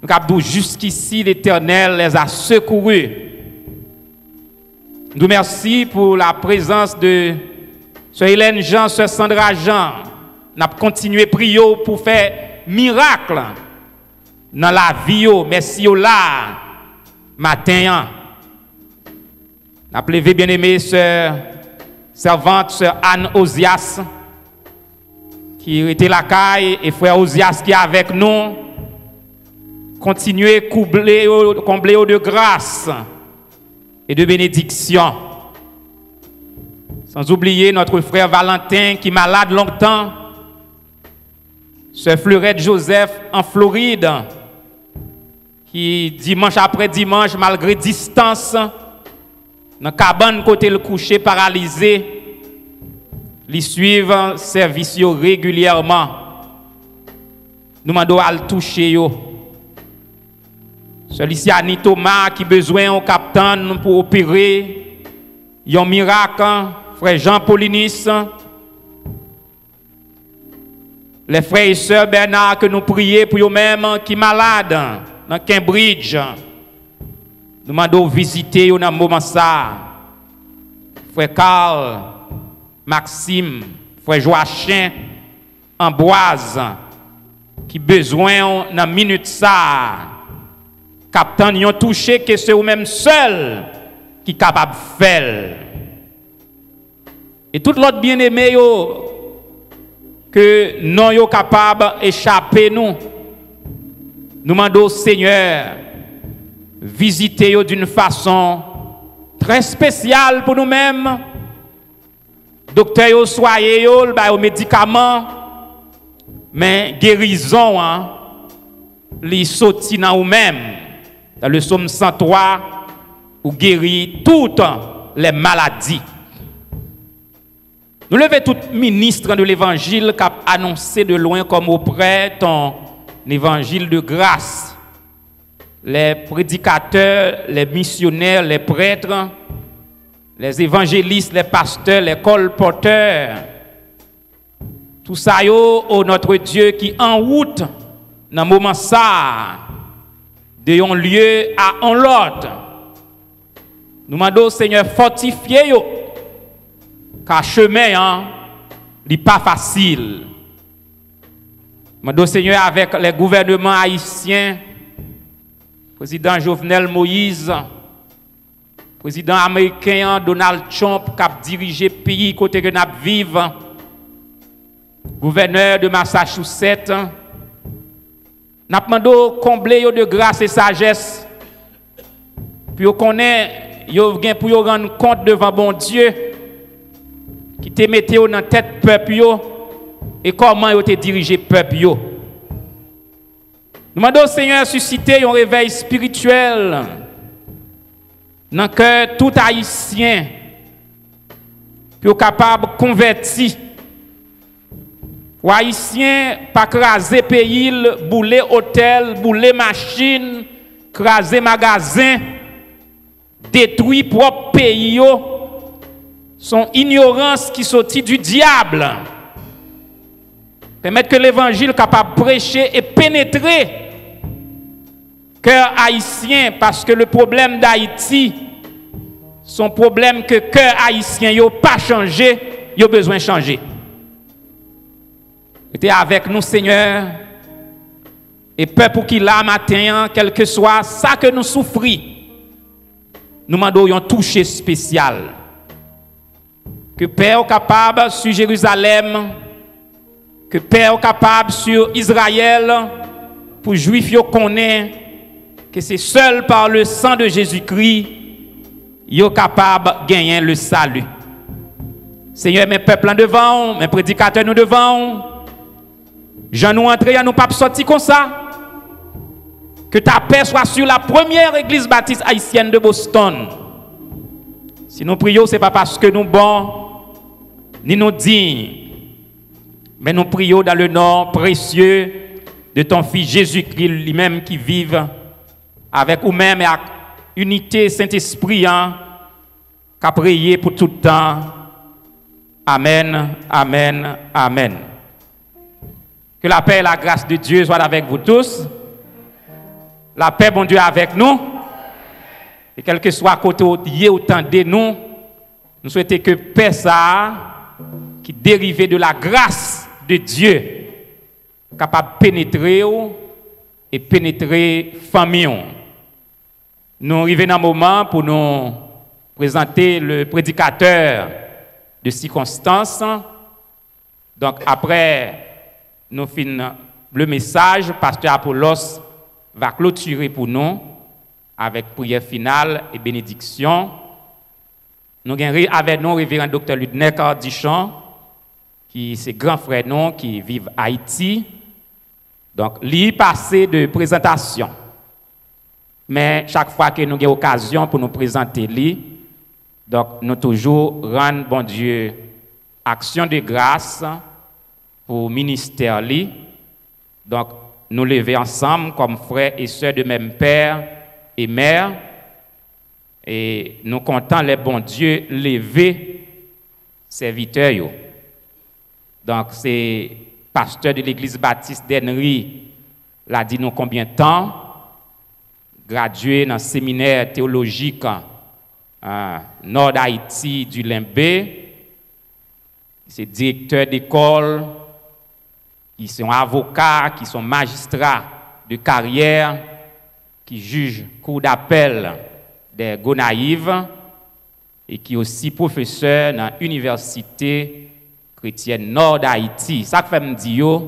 Nous avons dit jusqu'ici l'Éternel les a secourus. Nous merci pour la présence de Sœur Hélène Jean, Sœur Sandra Jean. Nous avons continué à prier pour faire miracle dans la vie. Merci là, matin. Nous avons levé bien-aimée Sœur servante, Sœur Anne Osias, qui était la caille, et frère Osias qui est avec nous. Continuez à combler de grâce et de bénédiction. Sans oublier notre frère Valentin qui est malade longtemps. Sœur Fleurette Joseph en Floride, qui dimanche après dimanche, malgré distance, dans la cabane côté le coucher paralysé, les suivent service régulièrement. Nous demandons à le toucher. Celui-ci Annie Thomas qui a besoin au capitaine pour opérer. Il y a un miracle, frère Jean Paulinis. Les frères et sœurs Bernard que nous prions pour eux-mêmes qui sont malades dans Cambridge. Nous demandons visiter dans ce moment ça. Frère Carl, Maxime, frère Joachim, Ambroise, qui besoin dans minute ça. Capitaine, ils ont touché que c'est eux-mêmes seuls qui sont capables de faire. Et tout l'autre bien-aimé que nous sommes capables d'échapper nous. Nous demandons au Seigneur visiter d'une façon très spéciale pour nous-mêmes. Docteur, soyez aux médicaments, mais guérison, les sortis dans nous-mêmes. Dans le psaume 103, où guérit toutes les maladies. Nous levons tout ministre de l'évangile qui a annoncé de loin comme auprès ton évangile de grâce. Les prédicateurs, les missionnaires, les prêtres, les évangélistes, les pasteurs, les colporteurs. Tout ça, oh notre Dieu qui en route dans le moment ça, de un lieu à un autre. Nous demandons au Seigneur fortifier car chemin n'est pas facile. Nous demandons au Seigneur avec les gouvernements haïtiens, président Jovenel Moïse, président américain Donald Trump qui a dirigé le pays côté que nous vivons, gouverneur de Massachusetts. Nous demandons combler de grâce et sagesse pour qu'on ait pour rendre compte devant bon Dieu qui te mette dans la tête peuple et comment il te dirigé peuple. Nous demandons au Seigneur susciter un réveil spirituel dans le cœur tout haïtien pour capable de convertir. Les Haïtiens pas craser pays, bouler hôtel, bouler machine, craser magasin, détruire propre pays. Son ignorance qui sortit du diable. Permettre que l'évangile capable de prêcher et pénétrer cœur haïtien, parce que le problème d'Haïti, son problème que cœur haïtien n'a pas changé, il a besoin de changer. Était avec nous, Seigneur, et peuple qui l'a matin, quel que soit ça que nous souffrons, nous demandons un toucher spécial. Que Père capable sur Jérusalem, que Père capable sur Israël, pour Juifs connaissent que c'est seul par le sang de Jésus-Christ qu'ils sont capables de gagner le salut. Seigneur, mes peuples en devant, mes prédicateurs nous devant, j'en nous entrer, à nous pas sortir comme ça. Que ta paix soit sur la première église baptiste haïtienne de Boston. Si nous prions, ce n'est pas parce que nous bons, ni nous dignes, mais nous prions dans le nom précieux de ton Fils Jésus-Christ lui-même qui vive avec nous-mêmes et unité Saint-Esprit, qu'a prié pour tout le temps. Amen, amen, amen. Que la paix et la grâce de Dieu soient avec vous tous. La paix, bon Dieu, avec nous. Et quel que soit côté autant de nous, nous souhaitons que paix ça, qui dérive de la grâce de Dieu, capable de pénétrer et pénétrer famille. Nous arrivons dans un moment pour nous présenter le prédicateur de circonstances. Donc après, nous finissons le message, pasteur Apollos va clôturer pour nous avec prière finale et bénédiction. Nous avons avec nous le révérend docteur Ludner Cardichon, qui est grand frère nous qui vit à Haïti. Donc, lui passé de présentation. Mais chaque fois que nous avons occasion pour nous présenter lui, donc nous toujours rendre bon Dieu action de grâce pour le ministère lui. Donc, nous lever ensemble comme frères et sœurs de même père et mère. Et nous comptons les bons dieux lever serviteurs. Yo. Donc, c'est pasteur de l'église baptiste d'Henry, l'a dit nous combien de temps, gradué dans le séminaire théologique Nord Haïti du Limbé. C'est directeur d'école, qui sont avocats, qui sont magistrats de carrière, qui jugent cour d'appel des Gonaïves et qui est aussi professeur dans l'université chrétienne Nord d'Haïti. Ça fait me dire,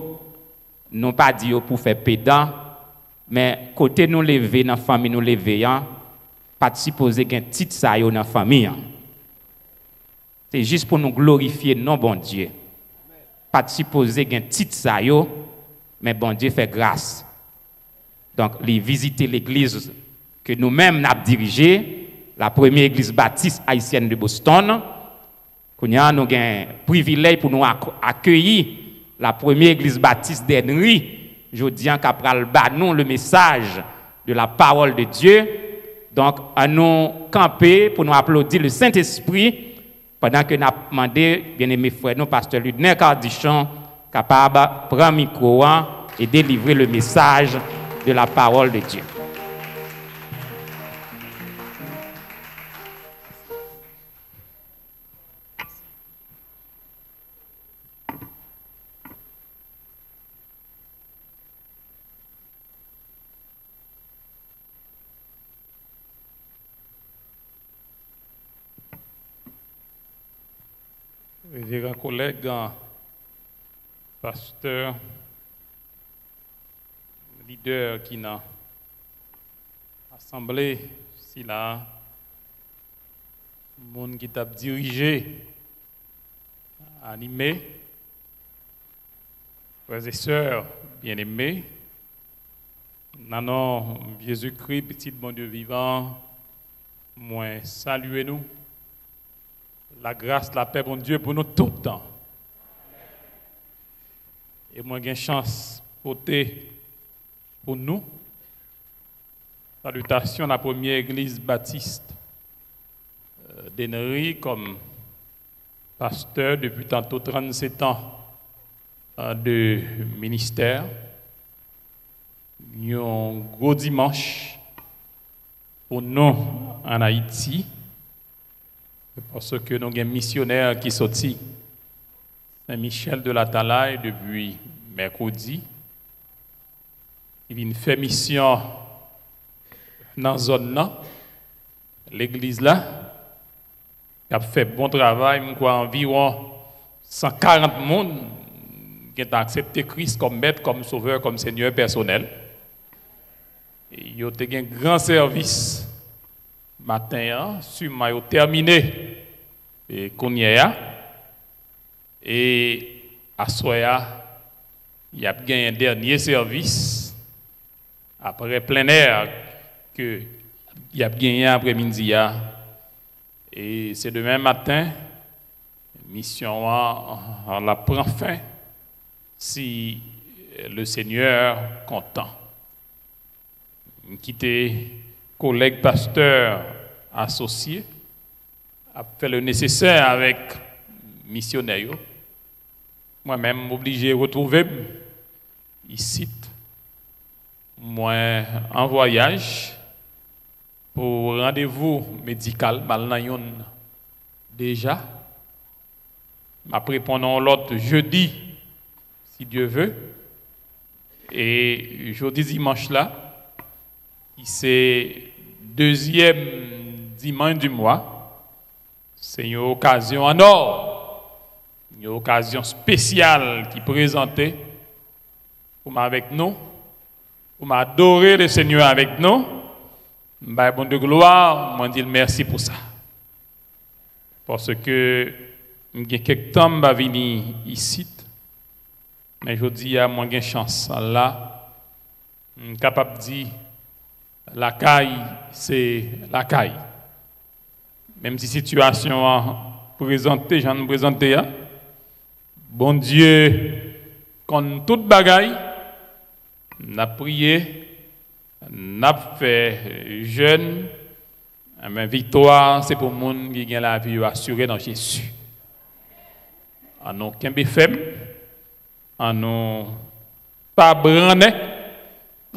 non pas dire pour faire pédant, mais côté nous lever dans la famille nous lever, pas de supposer qu'un titre ça dans la famille. C'est juste pour nous glorifier non bon Dieu. Pas de supposer qu'un titre ça mais bon Dieu fait grâce. Donc, les visiter l'église que nous-mêmes nous avons dirigée, la première église baptiste haïtienne de Boston. Nous avons un privilège pour nous accueillir la première église baptiste d'Henry. Je dis qu'après nous le message de la parole de Dieu. Donc, à nous camper pour nous applaudir le Saint-Esprit pendant que nous avons demandé, bien-aimé frère, nous, pasteur Ludner Cardichon, capable de prendre le micro et délivrer le message de la parole de Dieu. Révérend collègue, pasteur, leader qui n'a assemblé, si là, monde qui t'a dirigé, animé, frères et sœurs bien-aimés, nanon Jésus-Christ, petit bon Dieu vivant, moi saluez-nous. La grâce, la paix, bon Dieu, pour nous tout le temps. Et moi, j'ai une chance pour nous. Salutations à la première église baptiste d'Henry comme pasteur depuis tantôt 37 ans de ministère. Un gros dimanche pour nous en Haïti. Parce que nous avons un missionnaire qui est sorti, Saint-Michel de la Talaye, depuis mercredi. Il vient faire mission dans la zone, l'église là. Il a fait bon travail, environ 140 personnes qui ont accepté Christ comme maître, comme sauveur, comme seigneur personnel. Et il a eu un grand service. Matin, sur maillot terminé et qu'on y a et à soya il y a gagné un dernier service après plein air que il y a gagné après-midi et c'est demain matin mission la prend fin si le Seigneur content quitter collègues pasteurs associés a fait le nécessaire avec missionnaires. Moi-même, obligé de retrouver ici, moi en voyage pour rendez-vous médical, déjà. Après, pendant l'autre jeudi, si Dieu veut, et jeudi dimanche là, c'est deuxième dimanche du mois, c'est une occasion en or, une occasion spéciale qui est présentée pour avec nous, pour m'adorer le Seigneur avec nous. Bon de gloire, moi dis merci pour ça. Parce que il y a quelques temps je vais venir ici, mais je dis à moi j'ai chance là, je suis capable de dire la caille c'est la caille. Même si la situation présentée, j'en présenté, bon Dieu, quand toute bagaille, n'a prié, n'a fait jeûne, mais victoire, c'est pour le monde qui a la vie assurée dans Jésus. En nous qu'un femme, en nous pas branler,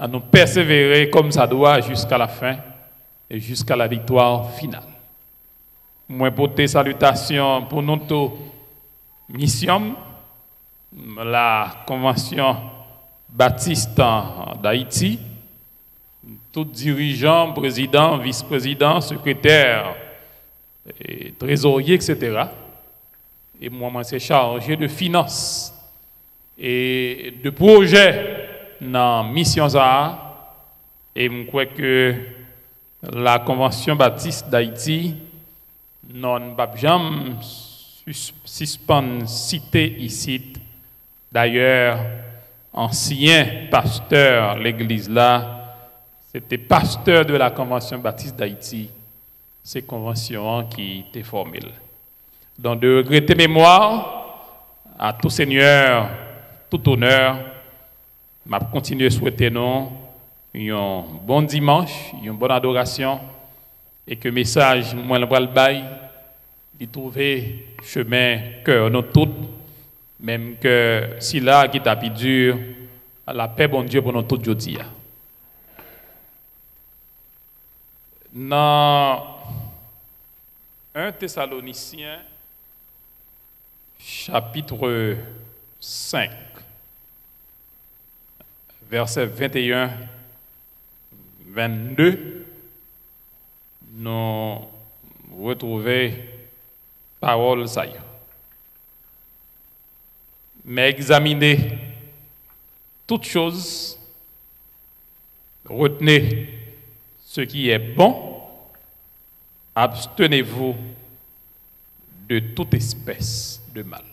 en nous persévérer comme ça doit jusqu'à la fin et jusqu'à la victoire finale. Moi, porter salutations pour notre mission, la Convention baptiste d'Haïti, tous dirigeants, présidents, vice-présidents, secrétaires, et trésoriers, etc. Et moi, je suis chargé de finances et de projets dans la mission. Et je crois que la Convention baptiste d'Haïti, non pas jamais suspendre cité ici. D'ailleurs, ancien pasteur l'église là, c'était pasteur de la Convention baptiste d'Haïti. C'est convention qui était formelle. Donc de regretter mémoire à tout Seigneur, tout honneur, m'a continué à souhaiter nous un bon dimanche, une bonne adoration. Et que message, moi, le bail, de trouver chemin, cœur, nous tous, même que si là, qui t'a pu dur, la paix, bon Dieu, pour nous tous, aujourd'hui. Dans 1 Thessaloniciens, chapitre 5, versets 21, 22, nous retrouvons parole ça. Mais examinez toutes choses, retenez ce qui est bon, abstenez-vous de toute espèce de mal.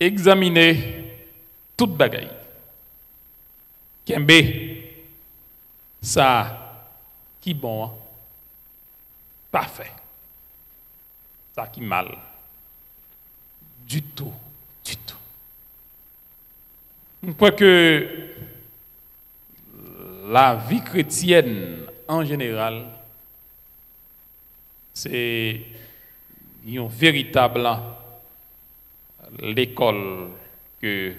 Examinez toute bagaille. Kembe, ça qui bon, parfait. Ça qui mal. Du tout, du tout. Je crois que la vie chrétienne en général, c'est une véritable l'école que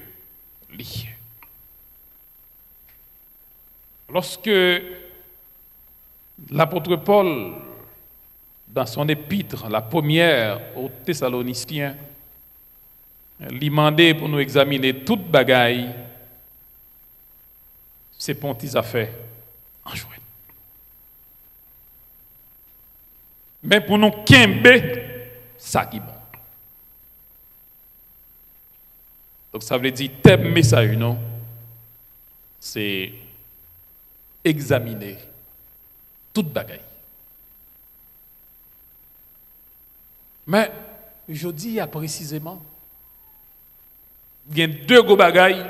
lit. Lorsque l'apôtre Paul, dans son épître, la première aux Thessaloniciens, lui demandait pour nous examiner toute bagaille, c'est pontis affaires en jouet. Mais pour nous kembe, ça qui est bon. Donc ça veut dire, thème message, non? C'est examiner toute bagaille. Mais je dis précisément, il y a deux gros bagailles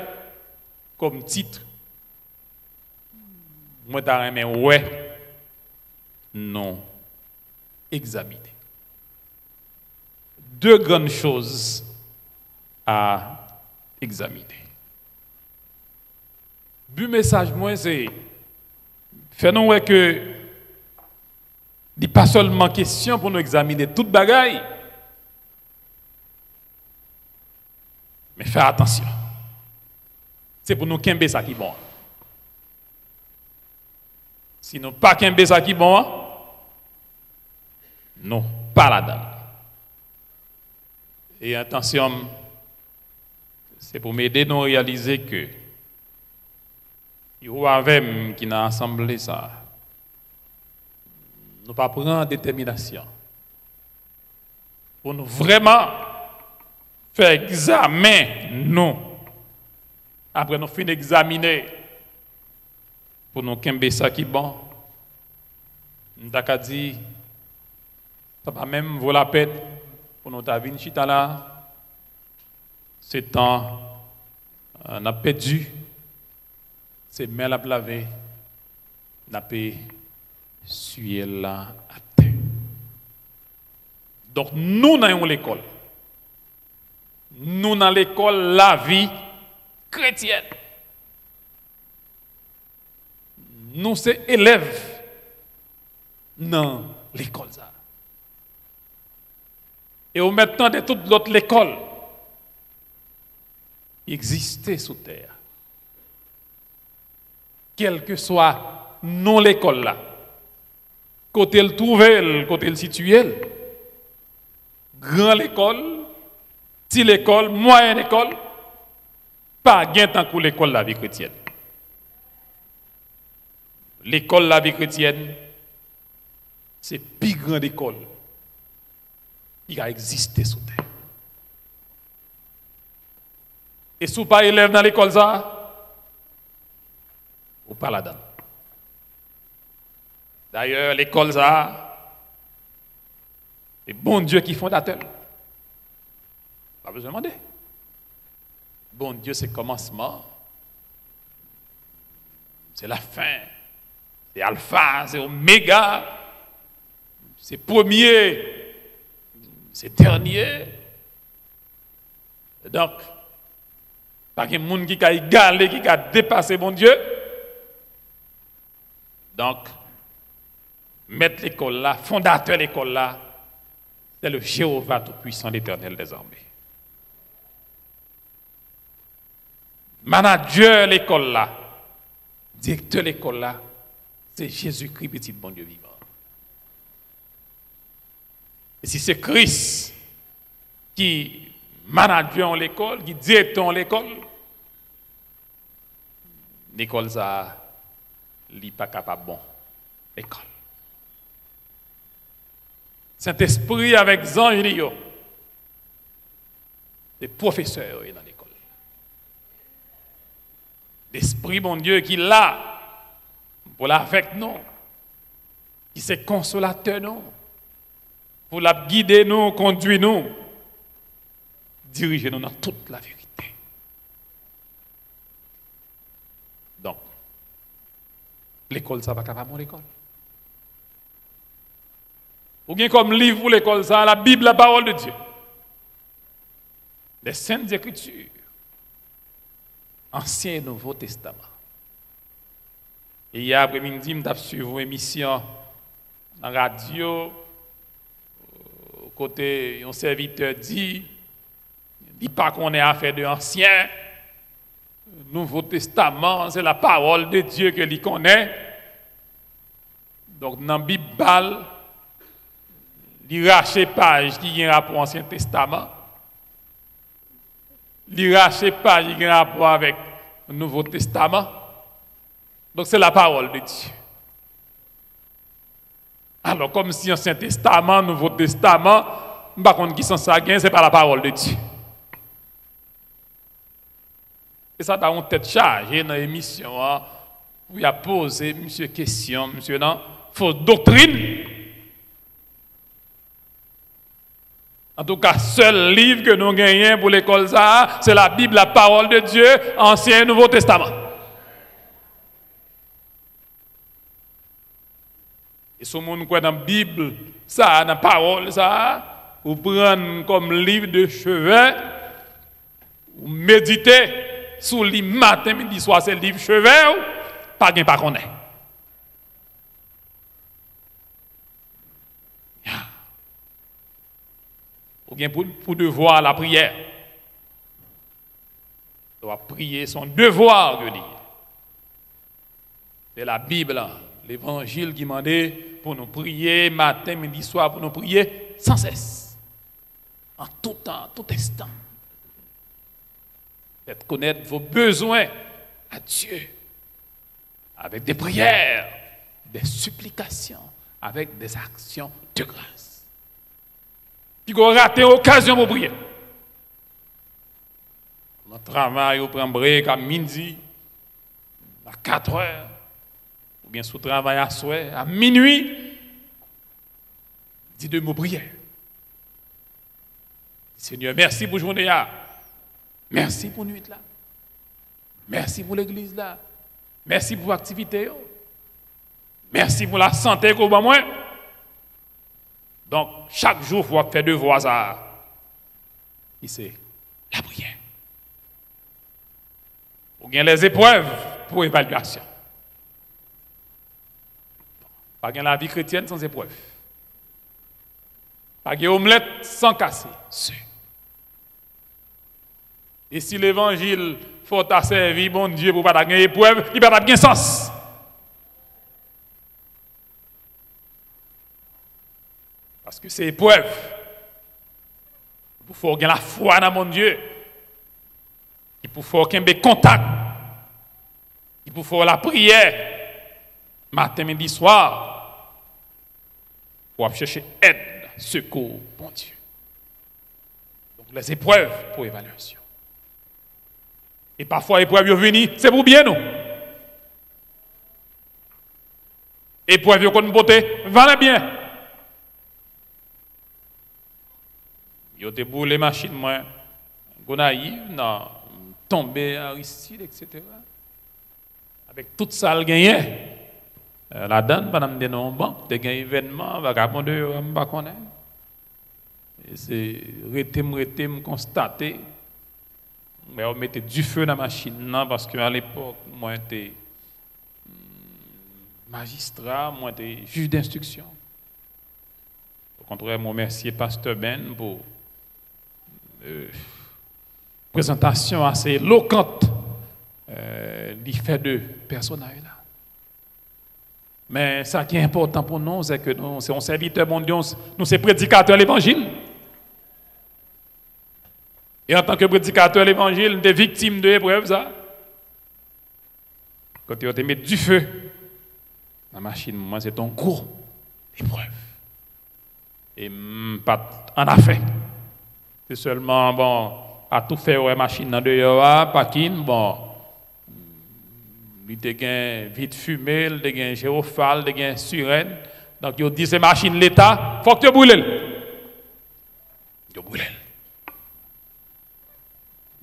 comme titre. Moi, t'as aimé ouais, non, examiner. Deux grandes choses à examiner. Le message, moi, c'est Fais-nous voir que il n'est pas seulement question pour nous examiner toute bagaille, mais faire attention. C'est pour nous qu'aimer ça qui est bon. Si nous pas qu'aimer ça qui est bon, non, pas là-dedans. Et attention, c'est pour m'aider à réaliser que il y a avec qui n'a assemblé ça. Nous pas prendre détermination pour nous vraiment faire examen nous. Après nous finir d'examiner pour nous qu'aimer ça qui est bon. Nous avons dit ça va même vaut la peine pour nous venir chita là. Ce temps on a perdu. C'est mains la laver, n'a pas suer là à terre. Donc nous dans l'école. Nous dans l'école la vie chrétienne. Nous c'est élèves dans l'école ça. Et au maintenant de toute l'autre l'école existait sous terre. Quel que soit non l'école là, côté le trouvé, côté le situé, grand l'école, petit l'école, moyenne école, pas gain tant que l'école la vie chrétienne. L'école la vie chrétienne, c'est plus grande école qui a existé sous terre. Et si vous pas élève dans l'école ça, ou pas là-dedans. D'ailleurs, l'école, ça, c'est bon Dieu qui est fondateur. Pas besoin de demander. Bon Dieu, c'est le commencement. C'est la fin. C'est alpha, c'est oméga. C'est premier. C'est dernier. Donc, pas qu'il y ait monde qui a égalé, qui a dépassé mon Dieu. Donc, maître l'école là, fondateur de l'école là, c'est le Jéhovah Tout-Puissant, l'Éternel des armées. Manager l'école là, directeur de l'école là, c'est Jésus-Christ, petit bon Dieu vivant. Et si c'est Christ qui manager l'école, qui directeur l'école, l'école ça, n'est pas capable bon l'école. Saint-Esprit avec Jean Julio, des professeurs dans l'école. L'Esprit, mon Dieu, qui est là pour la avec nous, qui c'est consolateur nous, pour la guider nous, conduire nous, diriger nous dans toute la vérité. Donc, l'école, ça va capable l'école. Ou bien comme livre pour l'école, ça, la Bible, la parole de Dieu. Les Saintes Écritures. Ancien et Nouveau Testament. Et hier après-midi, je suis suivi une émission dans la radio. Côté, un serviteur dit pas qu'on est affaire de ancien. Nouveau Testament, c'est la parole de Dieu que l'on connaît. Donc, dans la Bible, il rache page qui a un rapport avec l'Ancien Testament. Il rache page qui a un rapport avec le Nouveau Testament. Donc, c'est la parole de Dieu. Alors, comme si l'Ancien Testament, Nouveau Testament, par contre, qui sont ça, c'est pas la parole de Dieu. Et ça a une tête chargée dans l'émission, où il a posé, monsieur, question, monsieur, non, fausse doctrine. En tout cas, seul livre que nous gagnons pour l'école, c'est la Bible, la parole de Dieu, Ancien et Nouveau Testament. Et ce monde quoi dans la Bible, ça, dans la parole, ça, vous prenez comme livre de chevet, vous méditez. Sous le matin, midi, soir, c'est le livre chevet, pas qu'on est. bien pour devoir la prière. On doit prier son devoir de lire. C'est la Bible, l'évangile qui demandait pour nous prier matin, midi, soir, pour nous prier sans cesse. En tout temps, tout instant. Faites connaître vos besoins à Dieu. Avec des prières, des supplications, avec des actions de grâce. Puis vous ratez l'occasion pour prier. Notre travail, vous prenez break à midi, à 4 heures, ou bien sous travail à soir, à minuit, dis deux mots prière. Seigneur, merci pour journée là. Merci pour nuit là. Merci pour l'église là. Merci pour l'activité. Merci pour la santé qu'on va moins. Donc, chaque jour, il faut faire devoir ça. C'est la prière. Ou bien les épreuves pour évaluation. Pas bien la vie chrétienne sans épreuve. Pas bien omelette sans casser. Et si l'évangile faut ta servir, bon Dieu, pour pas gagner épreuve, il va pas bien sens. Parce que c'est épreuve. Il faut gagner la foi dans mon Dieu. Il faut qu'il y ait contact. Il faut la prière. Matin, midi, soir. Pour chercher aide, secours, bon Dieu. Donc les épreuves pour évaluation. Et parfois, l'épreuve venir, c'est pour bien nous. Épreuve qu'on beauté, va bien. Yo te boule les machines, moi, gonaïve, non, tombé à Aristide, etc. Avec tout ça, le gagné. La donne, pendant que nous avons un événement, vagabond de on connaît. C'est retem constater. Mais on mettait du feu dans la machine parce qu'à l'époque, moi j'étais magistrat, moi j'étais juge d'instruction. Au contraire, je remercie Pasteur Ben pour présentation assez éloquente du fait de personnage là. Mais ça qui est important pour nous, c'est que nous sommes serviteurs mondiaux, nous sommes prédicateurs de l'évangile. Et en tant que prédicateur de l'évangile, nous sommes victimes de l'épreuve, ça. Quand tu te mets du feu, la machine, moi, c'est ton gros épreuve. Et pas en affaire. C'est seulement, bon, à tout faire, ouais, machine dans dehors, parking, bon, il y a vite fumé, il y a gyrophare, il y a sirène. Donc, il dit, c'est machine l'État, il faut que tu brûles. Tu brûles.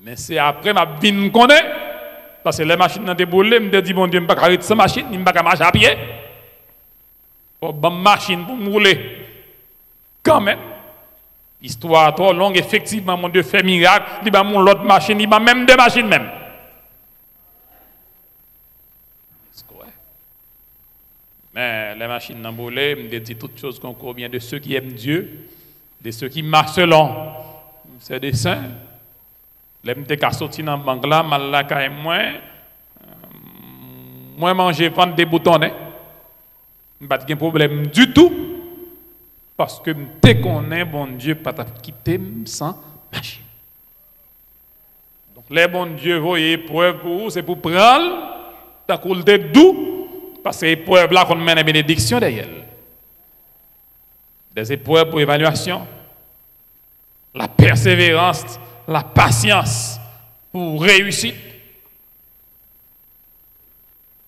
Mais c'est après ma vie me connaît parce que les machines ont été brûlées, me dit bon Dieu, je ne peux pas arrêter cette machine, je ne peux pas marcher à pied. Pour une machine pour me rouler. Quand même. Histoire trop longue, effectivement, mon Dieu fait miracle, il va mon l'autre machine, il va même deux machines même. Mais les machines ont brûlé, me dit toutes choses qu'on convient de ceux qui aiment Dieu, de ceux qui marchent selon ses desseins. Les m'te ka sorti dans banque là, mal la ka moi manger vendre des boutons né. Pas de problème du tout parce que m'te connais bon Dieu pas quitter sans machine. Donc les bon Dieu voyez épreuve pour vous, c'est pour prendre ta coule de doux parce que épreuve là qu'on mène bénédiction derrière. Des épreuves pour évaluation, la persévérance, la patience pour réussir.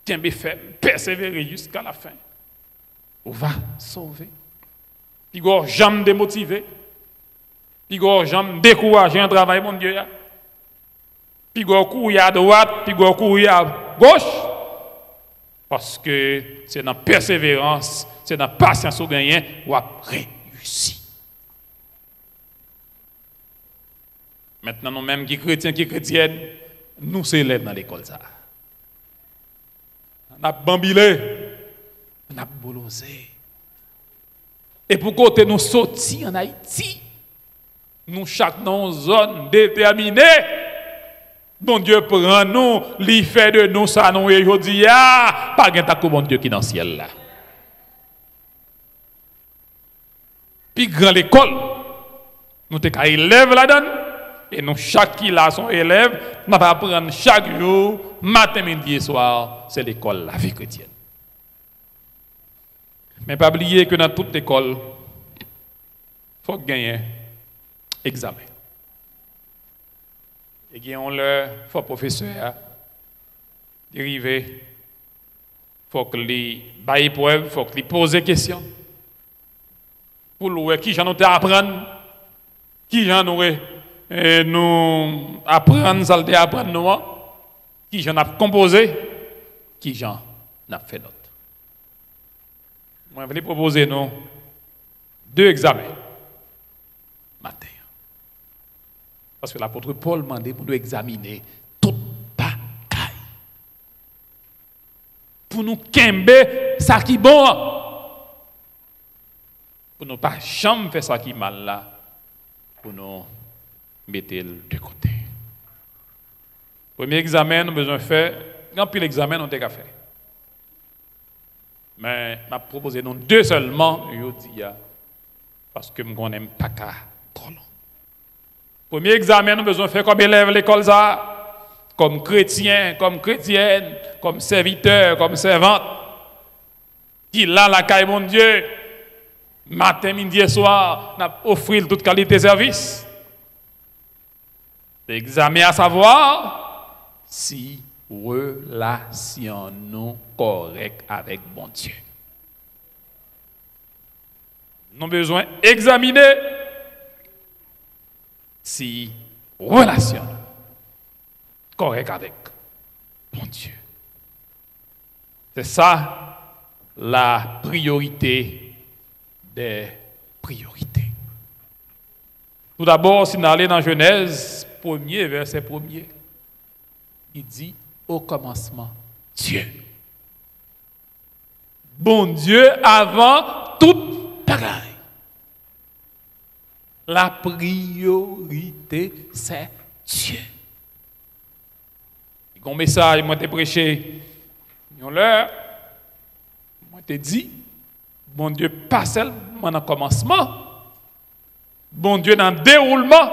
Tiens, bien fait, persévérer jusqu'à la fin. On va sauver. Puis, on jamais démotivé. Puis, on jamais découragé un travail, mon Dieu. Puis, on courir à droite, puis on courir à gauche. Parce que c'est dans la persévérance, c'est dans la patience au gagnant qu'on a réussi. Maintenant, nous-mêmes qui chrétiens, qui chrétiennes, nous s'élèvons dans l'école. On a bambilé, on a boulosé. Et pour côté nous sortis en Haïti, Nous chaque dans une zone déterminée. Bon Dieu prend nous, il fait de nous ça nous et aujourd'hui pas gain ta bon Dieu qui dans le ciel là. Puis grand l'école, nous t'es qu'à élève là-dedans et nous chaque qui là son élève, nous va apprendre chaque jour, matin, midi et soir, c'est l'école la vie chrétienne. Mais pas oublier que dans toute école, il faut gagner examen. Et gagnons le faut professeur dérivé, faut que les bail épreuve, faut que les pose des questions. Pour voir qui j'en ai apprendre, qui j'en aurait nous apprendre, ça le apprendre nous, qui j'en a composé, qui j'en a fait d'autres. Moi, je vais proposer nous 2 examens matin. Parce que l'apôtre Paul m'a demandé pour nous examiner tout bagaille. Pour nous kembe ça qui bon. Pour nous pas jamais faire ça qui mal là. Pour nous mettre de côté. Premier examen, nous avons besoin de faire. Quand puis l'examen, nous avons qu'à faire. Mais je proposé nous 2 seulement, je dis, parce que je n'aime pas trop long. Premier examen, nous avons besoin de faire comme élève l'école, comme chrétien, comme chrétienne, comme serviteur, comme servante. Qui là, la caille, mon Dieu, matin, midi et soir, nous offrir toute qualité de service. L'examen à savoir si relation non correcte avec bon Dieu. Nous avons besoin d'examiner si relation correcte avec bon Dieu. C'est ça la priorité des priorités. Tout d'abord, si nous allons dans Genèse, 1er verset 1er, il dit au commencement, Dieu. Bon Dieu avant toute bagaille. La priorité, c'est Dieu. Un message, moi, t'ai prêché, l'heure, moi, t'ai dit, bon Dieu, pas seulement dans le commencement, bon Dieu dans le déroulement,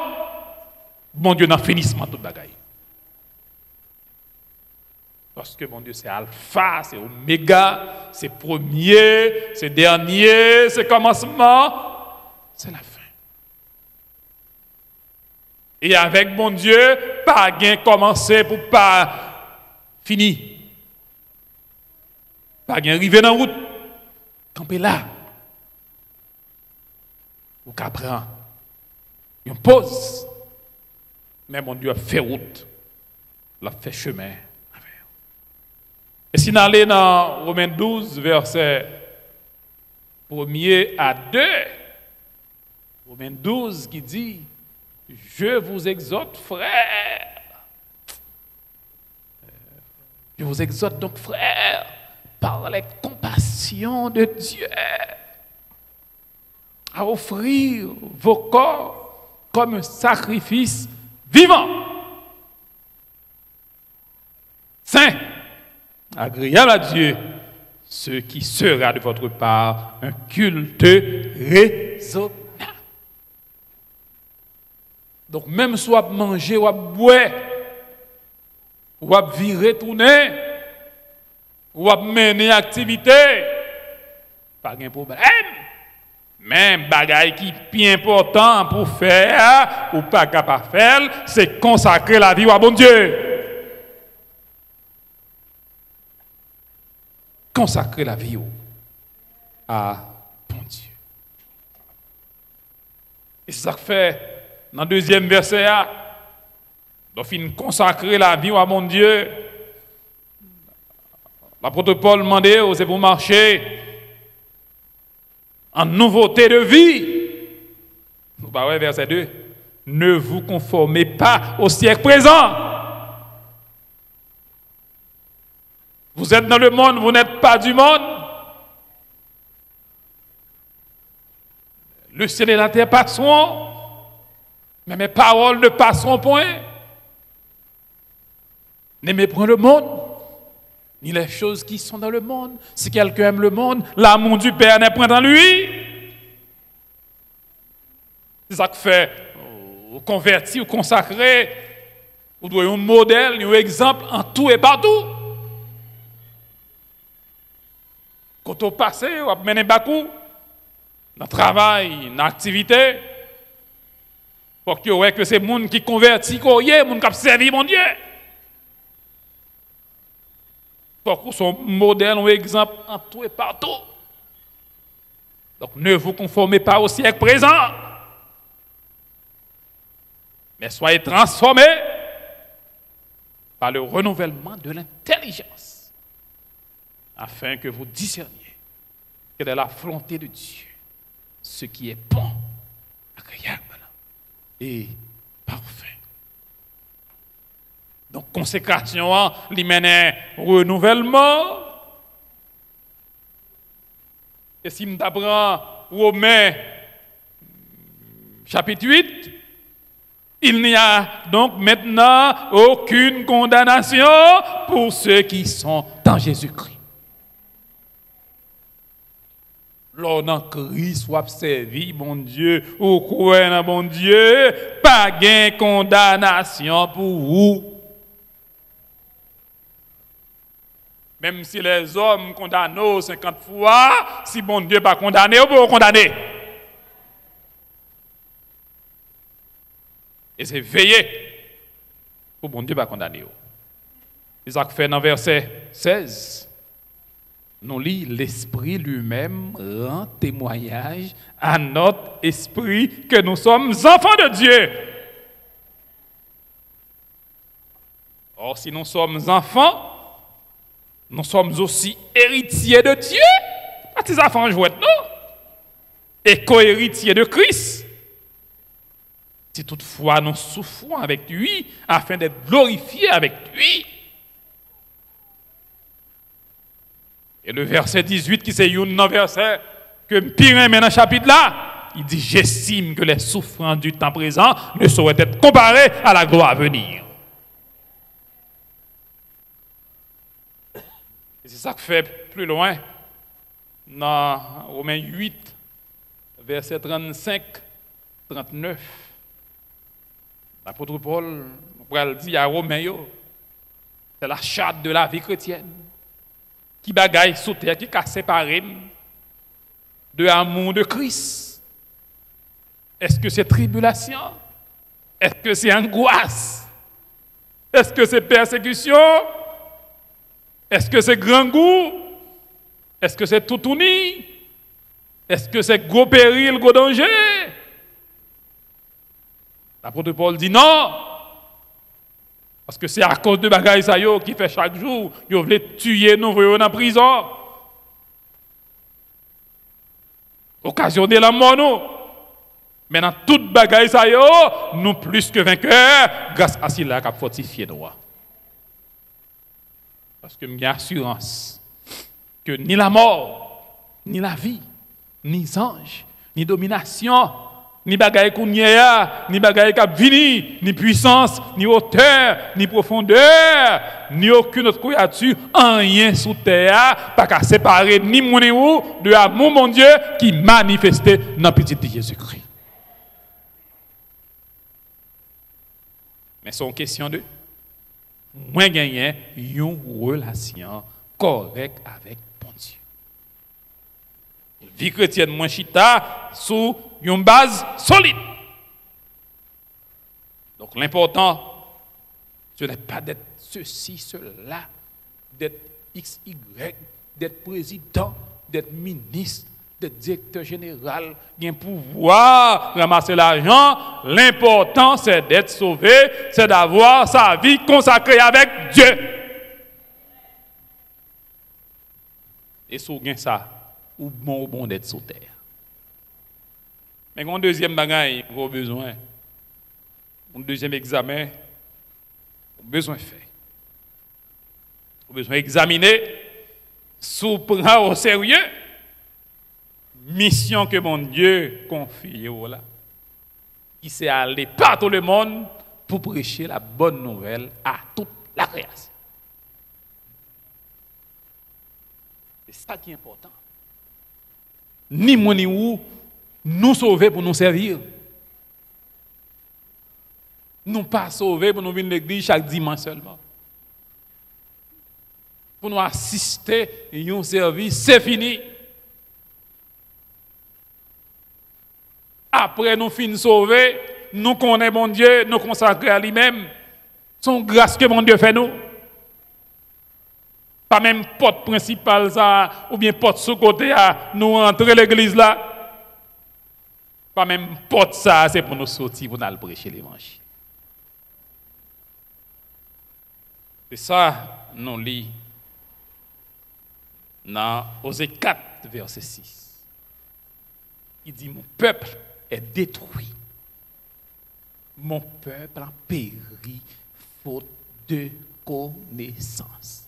bon Dieu dans le finissement, toute bagaille. Parce que mon Dieu, c'est alpha, c'est oméga, c'est premier, c'est dernier, c'est commencement, c'est la fin. Et avec mon Dieu, pas gain commencer pour pas finir. Pas gain arriver dans la route. Camper là. Ou qu'à prendre. On pause. Mais mon Dieu a fait route. Il a fait chemin. Et si nous allons dans Romains 12, verset 1er à 2, Romains 12 qui dit, je vous exhorte, frères. Je vous exhorte donc, frères, par les compassions de Dieu, à offrir vos corps comme un sacrifice vivant, saint, agréable à Dieu, ce qui sera de votre part un culte raisonnable. Donc même soit manger ou boire, ou virer tourner, ou mener activité, pas de problème. Même bagaille qui est bien important pour faire ou pas capable de faire, c'est consacrer la vie à bon Dieu. Consacrer la vie à bon Dieu. Et c'est ça que fait dans le 2e verset, donc il consacrer la vie à mon Dieu. L'apôtre Paul demandait, c'est pour marcher en nouveauté de vie. Verset 2. Ne vous conformez pas au siècle présent. Vous êtes dans le monde, vous n'êtes pas du monde. Le ciel et la terre passeront, Mais mes paroles ne passeront point. N'aimez point le monde, ni les choses qui sont dans le monde. Si quelqu'un aime le monde, l'amour du Père n'est point en lui. C'est ça que fait, converti ou consacré, vous devez un modèle, un exemple en tout et partout. Quand on passe, on va mener beaucoup dans le travail, dans l'activité, pour que vous voyez que c'est le monde qui convertit, le monde qui servi mon Dieu. Pour que son modèle, un exemple en tout et partout. Donc ne vous conformez pas au siècle présent, mais soyez transformés par le renouvellement de l'intelligence, afin que vous discerniez quelle est la volonté de Dieu, ce qui est bon, agréable et parfait. Donc, consécration, il mène renouvellement. Et si nous apprenons Romains, chapitre 8, il n'y a donc maintenant aucune condamnation pour ceux qui sont dans Jésus-Christ. Lors dans Christ, soit servi, mon Dieu, ou croire dans mon Dieu, pas de condamnation pour vous. Même si les hommes condamnent 50 fois, si bon Dieu pas condamné, vous pouvez condamner. Et c'est veiller pour bon Dieu pas condamner. Isaac fait dans verset 16. Nous lit l'Esprit lui-même rend témoignage à notre esprit que nous sommes enfants de Dieu. Or, si nous sommes enfants, nous sommes aussi héritiers de Dieu. Pas des enfants jouets, non. Et co-héritiers de Christ. Si toutefois nous souffrons avec lui, afin d'être glorifiés avec lui. Et le verset 18, qui c'est un verset que Pire met dans le chapitre là, il dit: j'estime que les souffrances du temps présent ne sauraient être comparées à la gloire à venir. Et c'est ça que fait plus loin, dans Romains 8, verset 35, 39. L'apôtre Paul dit à Romains, c'est la charte de la vie chrétienne. Qui bagaille sous terre, qui a séparé de l'amour de Christ. Est-ce que c'est tribulation? Est-ce que c'est angoisse? Est-ce que c'est persécution? Est-ce que c'est grand goût? Est-ce que c'est toutouni? Est-ce que c'est gros péril, gros danger? L'apôtre Paul dit non. Parce que c'est à cause de bagaille ça yo qui fait chaque jour, yo veulent tuer nous voyons en prison. Occasionner la mort nous. Mais dans toute bagaille ça yo, nous plus que vainqueurs grâce à cela qui a fortifié nous. Parce que j'ai assurance que ni la mort, ni la vie, ni les anges, ni domination, ni bagaille kounyea, ni bagaille kap vini, ni puissance, ni hauteur, ni profondeur, ni aucune autre créature, rien sous terre, pas qu'à séparer ni mon et vous de l'amour, mon Dieu, qui manifesté dans le petit de Jésus-Christ. Mais c'est une question de moins gagner une relation correcte avec mon Dieu. Vie chrétienne, moins chita, sous une base solide. Donc l'important, ce n'est pas d'être ceci, cela, d'être XY, d'être président, d'être ministre, d'être directeur général, d'un pouvoir, ramasser l'argent. L'important, c'est d'être sauvé, c'est d'avoir sa vie consacrée avec Dieu. Et si vous avez ça, ou bon d'être sous terre. Mais un deuxième bagage, vous avez besoin. Un deuxième examen, vous avez besoin de faire. Vous avez besoin d'examiner, sous prend au sérieux, mission que mon Dieu confie là. qui s'est allé par tout le monde pour prêcher la bonne nouvelle à toute la création. C'est ça qui est important. Ni moi ni vous, nous sauver pour nous servir. Nous pas sauver pour nous venir à l'église chaque dimanche seulement. Pour nous assister à un service, c'est fini. Après nous finissons sauver, nous connaissons mon Dieu, nous consacrer à lui-même. Son grâce que mon Dieu fait nous. Pas même porte principale ça, ou bien porte sous côté à nous entrer l'église là. Pas même porte ça, c'est pour nous sortir, pour nous prêcher l'évangile. C'est ça, nous lisons dans Osée 4, verset 6. Il dit, mon peuple est détruit. Mon peuple a péri faute de connaissance.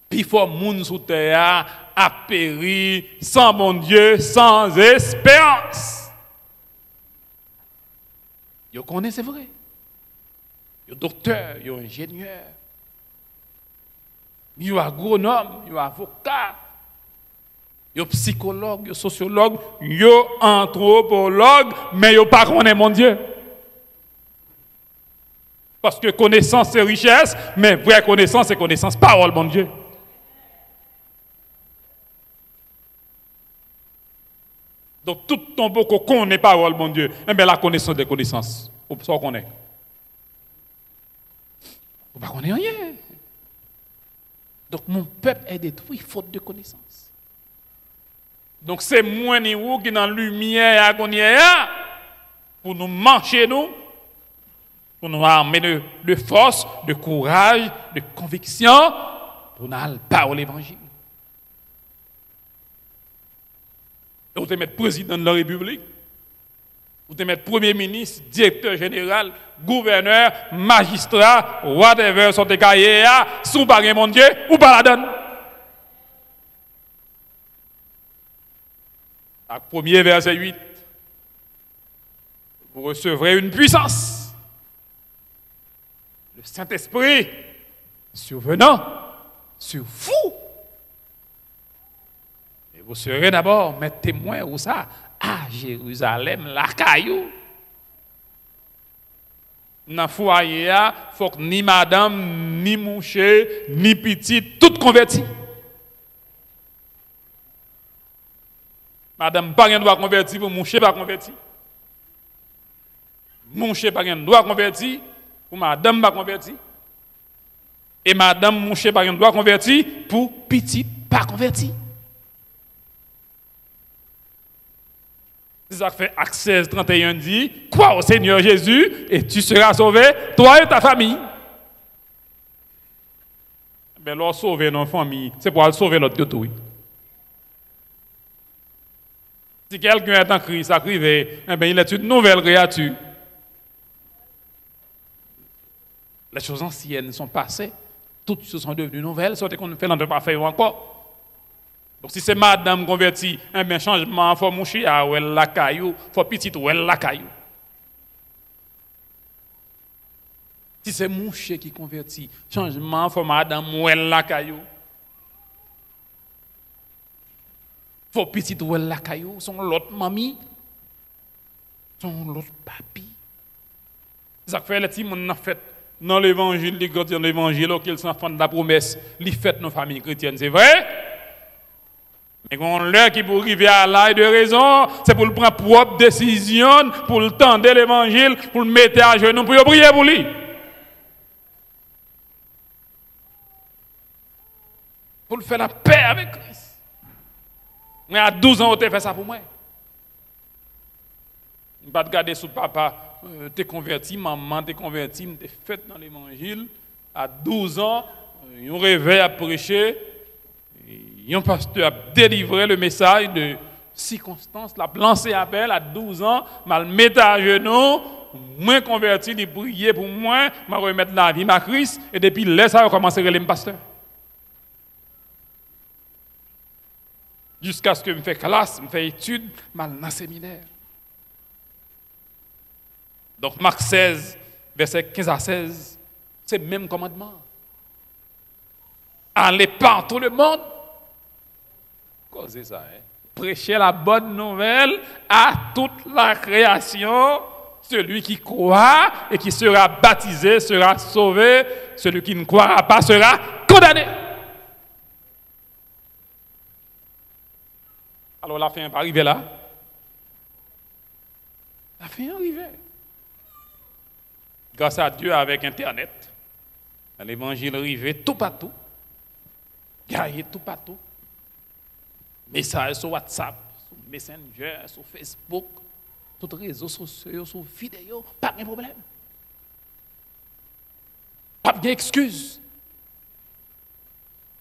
Puis faut moun sous terre a péri sans mon Dieu, sans espérance. Yo connaît, c'est vrai. Yo docteur, yo ingénieur, yo agronome, yo avocat, yo psychologue, yo sociologue, yo anthropologue, mais yo pas connaît mon Dieu. Parce que connaissance c'est richesse, mais vraie connaissance c'est connaissance parole mon Dieu. Donc tout ton beau qu'on connaît parole mon Dieu, et bien la connaissance des connaissances, ça on connaît. On ne connaît rien. Donc mon peuple est détruit faute de connaissance. Donc c'est moi ni vous qui dans la lumière agonière pour nous marcher nous, pour nous armer de force, de courage, de conviction, pour nous parler l'évangile. Vous te mettre président de la République, vous te mettre premier ministre, directeur général, gouverneur, magistrat, whatever, sont des cahiers, sous par mon Dieu, ou pas la donne. À premier verset 8, vous recevrez une puissance. Le Saint-Esprit survenant sur vous. Vous serez d'abord mes témoins ou ça à Jérusalem, la caillou. Dans le foyer, il faut que ni madame, ni mouché, ni petite, tout converti. Madame, pas rien doit convertir, pour mouché pas converti. Mouché pas rien doit convertir, pour madame pas converti. Et madame mouché pas rien doit convertir, pour petite pas converti. C'est ça que fait Actes 16, 31 dit, crois au Seigneur Jésus et tu seras sauvé, toi et ta famille. Mais leur sauver nos familles, c'est pour sauver l'autre tout. Si quelqu'un est en Christ, arrivé, eh bien, il est une nouvelle créature. Les choses anciennes sont passées, toutes choses sont devenues nouvelles, sauf qu'on ne fait pas faire encore. Donc si c'est madame convertie, un bien changement, il faut moucher à ou elle la caillou, il faut petite ou elle la caillou. Si c'est moucher qui convertit, changement, il faut madame ou elle la caillou. Il faut petite ou elle la caillou, son l'autre mamie, son l'autre papi. Ça fait les petits monde fait dans l'évangile, les chrétiens de l'évangile, qu'ils sont enfants de la promesse, les fêtes nos familles chrétiennes, c'est vrai? Mais quand l'heure qui pour arriver à l'âge de raison, c'est pour le prendre propre décision, pour le tendre l'évangile, pour le mettre à genoux, pour prier pour lui. Pour le faire la paix avec Christ. Mais à 12 ans, tu as fait ça pour moi. Je ne vais pas te garder sous papa, tu es converti, maman, tu es converti, tu es fait dans l'évangile. À 12 ans, on réveille à prêcher. Un pasteur a délivré le message de circonstance, l'a lancé appel à 12 ans, m'a mis à genoux, moi converti, il prier pour moi, m'a remettre la vie à Christ, et depuis là, ça a commencé à relire le pasteur. Jusqu'à ce que je me fais classe, je me fais études, mal dans le séminaire. Donc Marc 16, verset 15 à 16, c'est le même commandement. Allez par tout le monde. Causez ça, hein? Prêchez la bonne nouvelle à toute la création. Celui qui croit et qui sera baptisé sera sauvé. Celui qui ne croira pas sera condamné. Alors la fin est arrivée là. La fin est arrivée. Grâce à Dieu avec Internet, l'évangile est arrivé tout partout. Gaillé tout partout. Messages sur WhatsApp, sur Messenger, sur Facebook, tous les réseaux sociaux, sur vidéo, pas de problème. Pas d'excuse.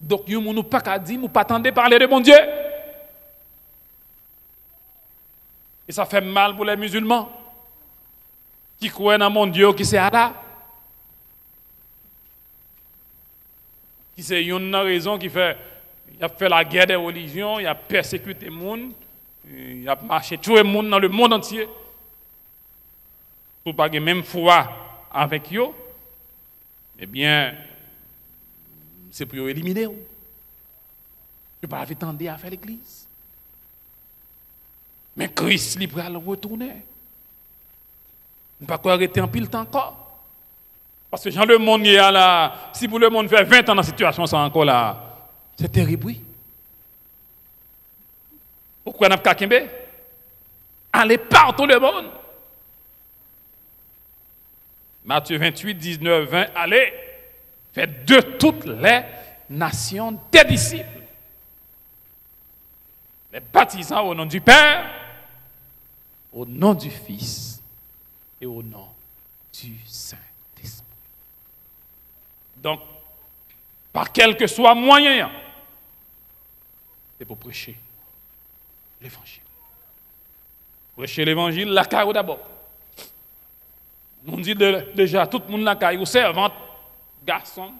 Donc, nous ne pouvons pas dire, nous ne pouvons pas parler de mon Dieu. Et ça fait mal pour les musulmans qui croient dans mon Dieu qui c'est Allah. Qui c'est une raison qui fait, il a fait la guerre des religions, il a persécuté les gens, il a marché tout le monde dans le monde entier. Pour pas avoir même foi avec eux, eh bien, c'est pour éliminer eux. Je ne pas attendre à faire l'église. Mais Christ libre à le retourner. On ne peut pas arrêter en pile temps encore. Parce que le monde est là, si pour le monde fait 20 ans dans cette situation, c'est encore là. C'est terrible, oui. Pourquoi on n'a pas qu'à allez partout le monde. Matthieu 28, 19, 20, allez, faites de toutes les nations des disciples. Les baptisants au nom du Père, au nom du Fils et au nom du Saint-Esprit. Donc, par quel que soit moyen, c'est pour prêcher l'évangile. Prêcher l'évangile, la caille d'abord. On dit déjà, tout le monde la caille, ou servante, garçon.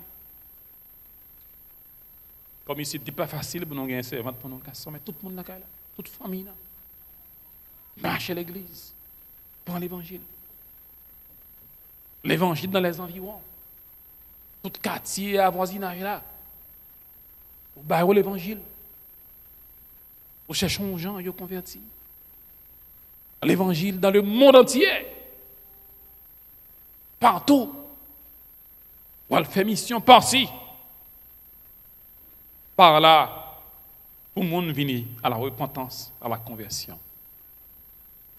Comme ici, c'est pas facile pour nous gagner servante pour nos garçons, mais tout le monde la caille là, toute famille là. Marche à l'église, prends l'évangile. L'évangile dans les environs. Tout quartier à voisinage là. Au bail l'évangile. Nous cherchons les gens, ils sont convertis. L'évangile dans le monde entier. Partout. On fait mission par-ci. Par là, pour le monde venir à la repentance, à la conversion,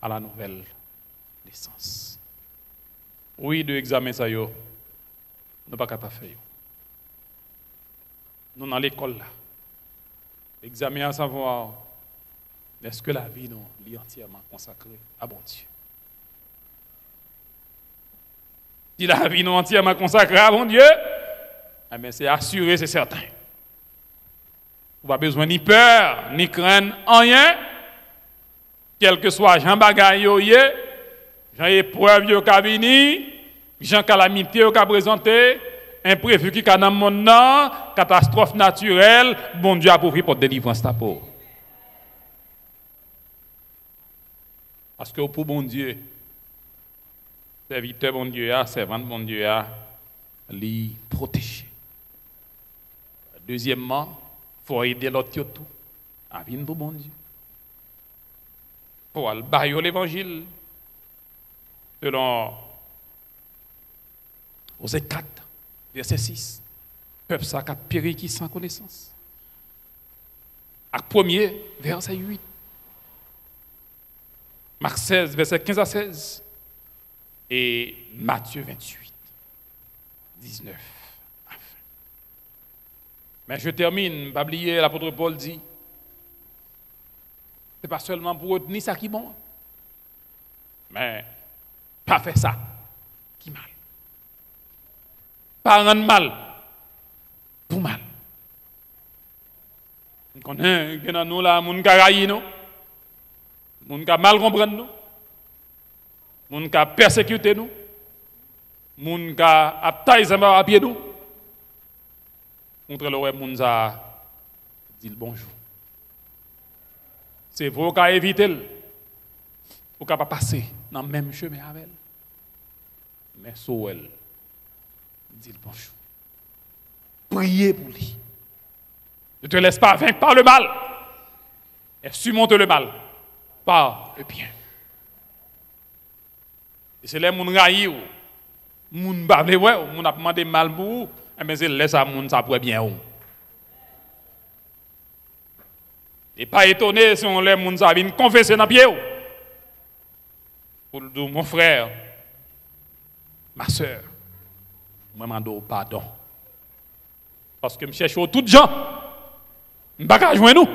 à la nouvelle naissance. Oui, de examen ça yo. Nous pas capable faire. Nous dans l'école là. Examen à savoir est-ce que la vie nous est entièrement consacrée à bon Dieu. Si la vie nous est entièrement consacrée à bon Dieu, eh bien c'est assuré, c'est certain. Vous n'avez pas besoin ni peur, ni crainte, rien. Quel que soit Jean Bagay, Jean épreuve qui a venu, Jean calamité qui a présenté, imprévu qui a dans le monde, catastrophe naturelle, bon Dieu a pourvu pour délivrance ta peau. Parce que pour bon Dieu, serviteur bon Dieu, servante bon Dieu, les protéger. Deuxièmement, il faut aider l'autre tout à venir pour bon Dieu. Pour aller l'évangile, selon Osée 4, verset 6. Peuple ça a péri qui sans connaissance. Acte 1er, verset 8. Marc 16, verset 15 à 16. Et Matthieu 28, 19 à 20. Mais je termine, pas oublier, l'apôtre Paul dit, ce n'est pas seulement pour retenir ça qui est bon, mais pas faire ça qui est mal. Pas rendre mal pour mal. On connaît que dans nous là, moun ka rayi nous, moun ka mal comprendre nous, moun ka persécuter nous, moun ka aptaï zamba à pied nous. Contre le moun za dit le bonjour. C'est vous qui évitez, vous ne pouvez pas passer dans le même chemin avec elle. Mais Soel, dit le bonjour. Priez pour lui. Ne te laisse pas vaincre par le mal. Et surmonte le mal par le bien. Et c'est les gens qui raillent, les gens qui bavent, les gens qui demandé mal pour vous, mais c'est laisse à moun ça pourrait bien. Et pas étonné si on les gens qui viennent confesser dans pied. Pour le dire, mon frère, ma soeur, moi je demande pardon. Parce que je cherche toutes les gens. Je ne peux pas joindre nous.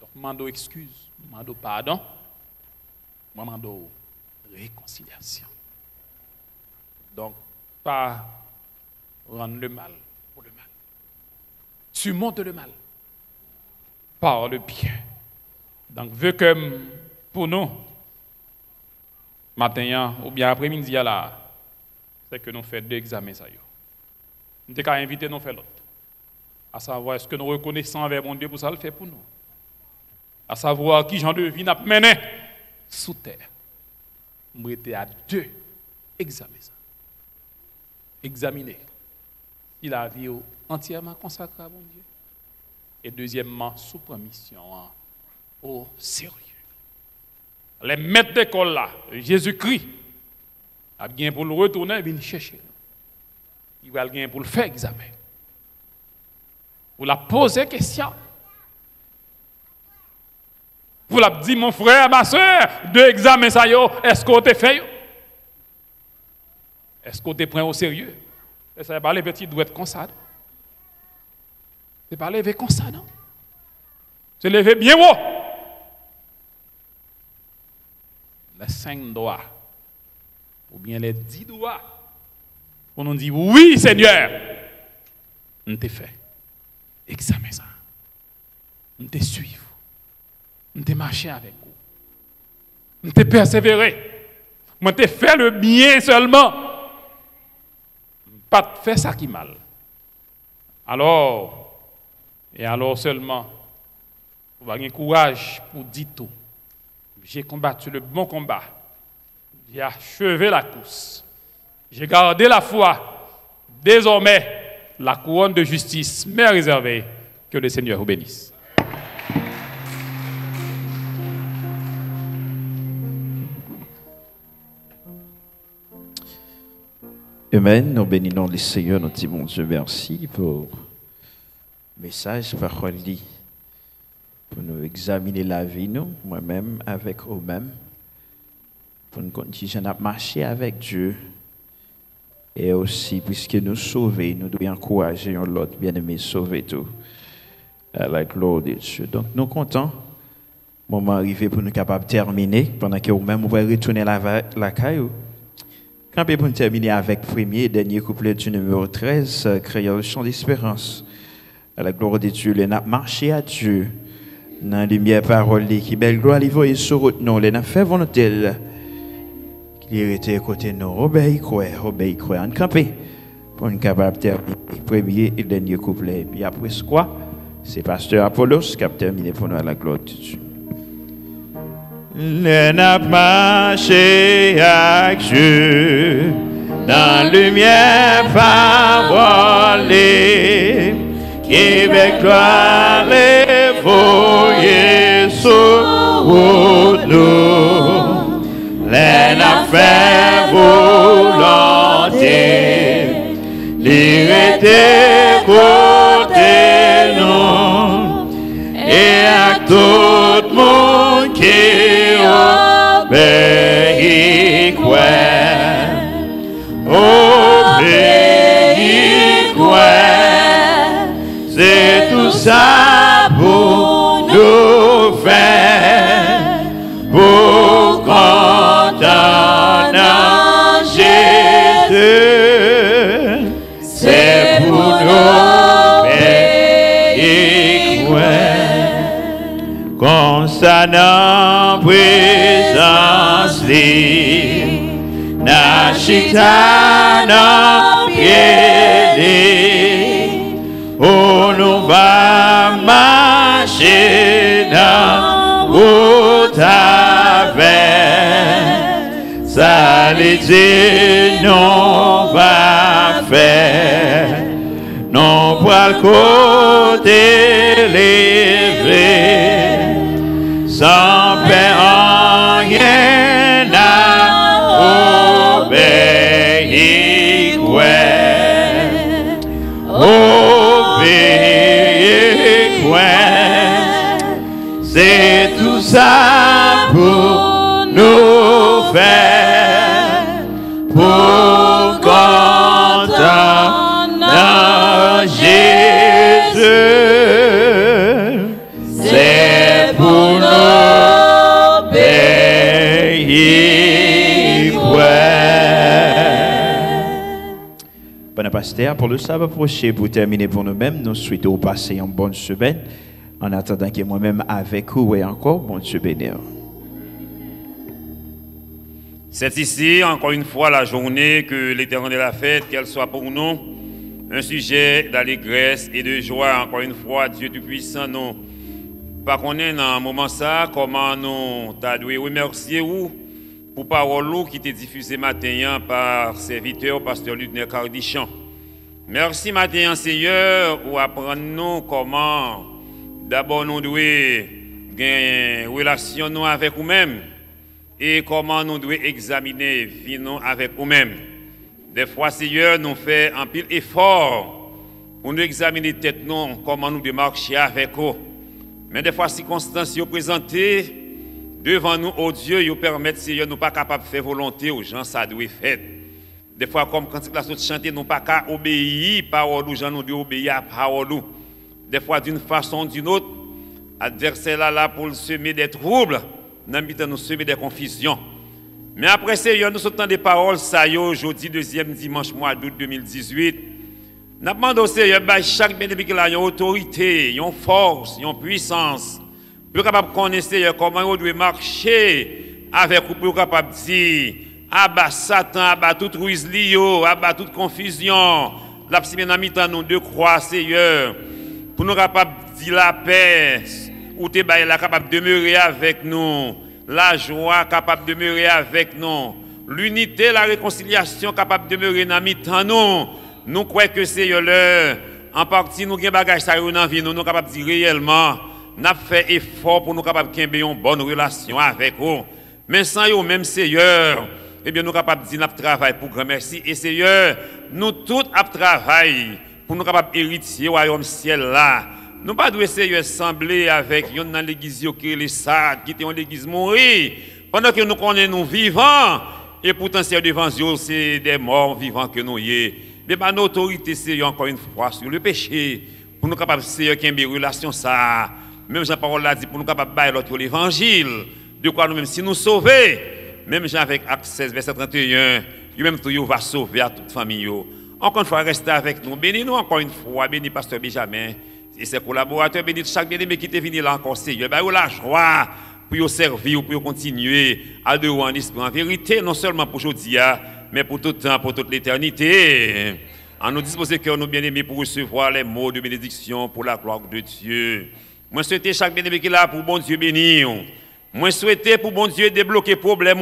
Donc je demande excuse, je demande pardon, je demande réconciliation. Donc, pas rendre le mal pour le mal. Surmonte le mal par le bien. Donc, veux que pour nous, matin ou bien après-midi, là, c'est que nous faisons 2 examens. Nous avons invité nous à faire l'autre. À savoir, est-ce que nous reconnaissons envers mon Dieu pour ça le faire pour nous? À savoir, qui j'en de vie n'a mené sous terre. Nous étions à 2 examens. Examiner si la vie est entièrement consacrée à mon Dieu. Et deuxièmement, sous permission au sérieux. Les maîtres d'école là, Jésus-Christ, a bien pour le retourner, il vient chercher. Il va bien pour le faire examen. Pour la poser question. Pour la dire, mon frère, ma soeur, 2 examens, ça y est, est-ce qu'on te fait? Est-ce qu'on te prend au sérieux? Et ça va les petits doigts comme ça. C'est pas lever comme ça, non? C'est lever bien haut. Les 5 doigts, ou bien les 10 doigts, pour nous dire, oui, Seigneur, on te fait. Examen ça. On te suivre. On te marcher avec vous. On te persévérer. On te faire le bien seulement. Pas de faire ça qui mal. Alors, et alors seulement, vous avez courage pour dire tout. J'ai combattu le bon combat. J'ai achevé la course. J'ai gardé la foi. Désormais, la couronne de justice m'est réservée. Que le Seigneur vous bénisse. Amen. Nous bénissons le Seigneur, notre dit bon Dieu, merci pour le message, parole dit, pour nous examiner la vie, nous, moi-même, avec eux-mêmes, pour nous continuer à marcher avec Dieu. Et aussi, puisque nous sauvons, nous devons encourager l'autre bien-aimé sauver tout. À la gloire de Dieu. Donc, nous comptons. Moment arrivé pour nous capables de terminer, pendant que vous-même, vous pouvez retourner la caillou. Quand pour nous terminer avec le premier et dernier couplet du numéro 13, créant le chant d'espérance. À la gloire de Dieu, les n'a marché à Dieu. Dans la lumière parole, qui belle gloire, les voyez sur route, non, les n'a fait volonté. Qu'il était à côté de nous, obéis, croire, en camper. Pour nous capables de terminer le premier et dernier couplet. Puis après quoi? C'est Pasteur Apollos qui a terminé pour nous à la gloire de Dieu. Les n'a marché avec Dieu, dans la lumière parole, qui avec gloire les voyait sur nous. Les n'a fait volonté, les était côté nous, et à tout le monde qui obéit quoi, c'est tout ça pour nous faire, pour condamner Jésus, c'est pour nous obéir quoi, concernant présence na chita na piedi, on nous va marcher dans route avec sa les dire non va faire, non pas le côté levé, sans faire rien à obéir, obéir, c'est tout ça pour nous faire, pour content dans Jésus, c'est pour nous obéir. Bon pasteur, pour le sabbat prochain, pour terminer pour nous-mêmes, nous souhaitons passer une bonne semaine, en attendant que moi-même avec vous et encore, bonne semaine. C'est ici, encore une fois, la journée que l'Éternel a faite, qu'elle soit pour nous un sujet d'allégresse et de joie. Encore une fois, Dieu Tout-Puissant, nous, pas qu'on est dans un moment ça, comment nous t'adouer, remercier vous pour parole qui t'est diffusée matin par serviteur, pasteur Ludner Cardichan. Merci matin, Seigneur, pour apprendre nous comment d'abord nous devons gagner une relation nous avec nous-mêmes et comment nous devons examiner vie nous avec nous-mêmes. Des fois, Seigneur, nous faisons un pile effort pour nous examiner tête nous, comment nous devons marcher avec vous. Mais des fois, circonstances présentées devant nous, oh Dieu, nous permettent, Seigneur, nous pas capables de faire volonté aux gens, ça doit être fait. Des fois, comme quand la sauce chanter, nous pas qu'à obéir parole aux gens, nous devons obéir à parole. Des fois, d'une façon ou d'une autre, l'adversaire là pour semer des troubles, nous semer des confusions. Mais après, Seigneur, nous sommes des paroles, ça y est, aujourd'hui, deuxième dimanche mois d'août 2018. Nous demandons au Seigneur, chaque bénéfice qui a une autorité, une force, une puissance, pour capable de connaître comment on doit marcher avec vous, pour capable de dire, abat Satan, abat toute ruse lio, abat toute confusion. La psyménamie dans nous de croix, Seigneur, pour nous capables de dire la paix, ou te bailler la capable de demeurer avec nous, la joie capable de demeurer avec nous, l'unité, la réconciliation capable de demeurer dans nous. Nous croyons que Seigneur, en partie, nous avons des bagages dans la vie, nous sommes capables de dire réellement, nous avons fait effort pour nous capables de avoir une bonne relation avec vous. Mais sans eux, même Seigneur, eh bien, nous sommes capables de dire nous travaillons pour grand merci. Et Seigneur, nous tous travaillons pour nous capables d'hériter au royaume ciel là. Nous pas devons Seigneur sembler avec yon dans l'église qui est les sades, qui était en l'église mourir, pendant que nous connaissons nous vivants, et pourtant c'est devant Dieu, c'est des morts vivants que nous y est. Mais par notre autorité, Seigneur, encore une fois, sur le péché, pour nous capables, Seigneur, qu'il y ait une relation, ça, même Jean-Paul l'a dit, pour nous capables de bailler l'autre l'évangile, de quoi nous-mêmes, si nous sauvons, même Jean avec Acte 16, verset 31, lui-même, tout va sauver à toute famille. Encore une fois, restez avec nous. Bénis-nous encore une fois, bénis Pasteur Benjamin et ses collaborateurs, bénis chaque bien-aimé qui est venu là encore, Seigneur. Bah, la joie pour servir, pour continuer à adorer en esprit, en vérité, non seulement pour aujourd'hui, mais pour tout le temps, pour toute l'éternité. En nous disposer que nous bien-aimés pour recevoir les mots de bénédiction pour la gloire de Dieu. Moi, souhaite chaque bien-aimé qui est là pour bon Dieu bénir. Moi, souhaite pour bon Dieu débloquer les problèmes.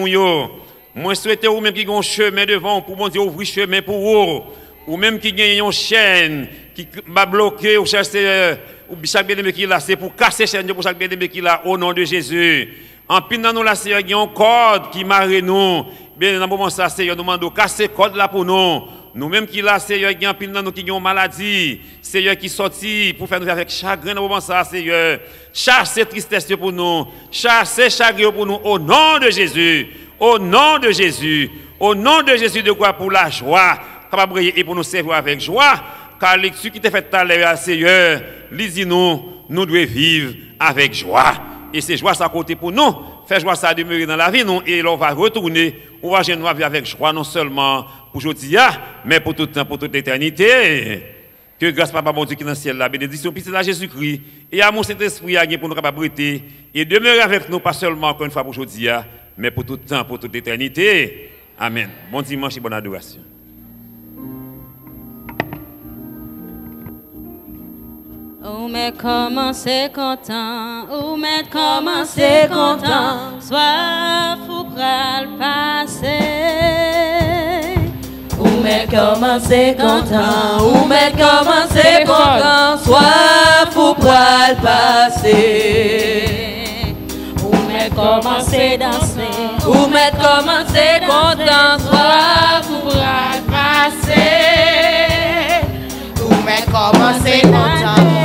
Moi, souhaite ou même qui ont un chemin devant pour bon Dieu ouvrir chemin pour vous. Ou même qui ont une chaîne qui va bloquer ou chercher chaque bien-aimé qui est là, c'est pour casser chaîne pour chaque bien-aimé qui est là au nom de Jésus. En pinant nous là, Seigneur, il y a un code qui marre nous. Bien, dans le moment ça, Seigneur, nous demandons casser code là pour nous. Nous-mêmes qui là, Seigneur, il y a un pinant nous qui ont maladie. Seigneur, qui sorti pour faire nous avec chagrin dans le moment ça, Seigneur. Chassez tristesse pour nous. Chassez chagrin pour nous au nom de Jésus. Au nom de Jésus. Au nom de Jésus, de quoi pour la joie. Capable de briller et pour nous servir avec joie. Car lecture qui t'a fait tout à l'heure, Seigneur, lisez-nous, nous devons vivre avec joie. Et c'est joie ça côté pour nous. Faire joie ça demeurer dans la vie, nous, et l'on va retourner, on va vivre avec joie, non seulement pour aujourd'hui, mais pour tout le temps, pour toute l'éternité. Que grâce Papa mon Dieu qui est dans le ciel, la bénédiction, puis c'est là Jésus-Christ, et à mon Saint-Esprit, pour nous capables et demeurer avec nous, pas seulement encore une fois pour aujourd'hui, mais pour tout le temps, pour toute l'éternité. Amen. Bon dimanche et bonne adoration. Ou mais comment c'est content, ou mais comment c'est content, sois fou pral passer. Ou met commencer content, ou met commencer content, soif ou pral passer. Ou met commencer danser, ou met commencer content, soif ou pral passer. Ou met commencer content.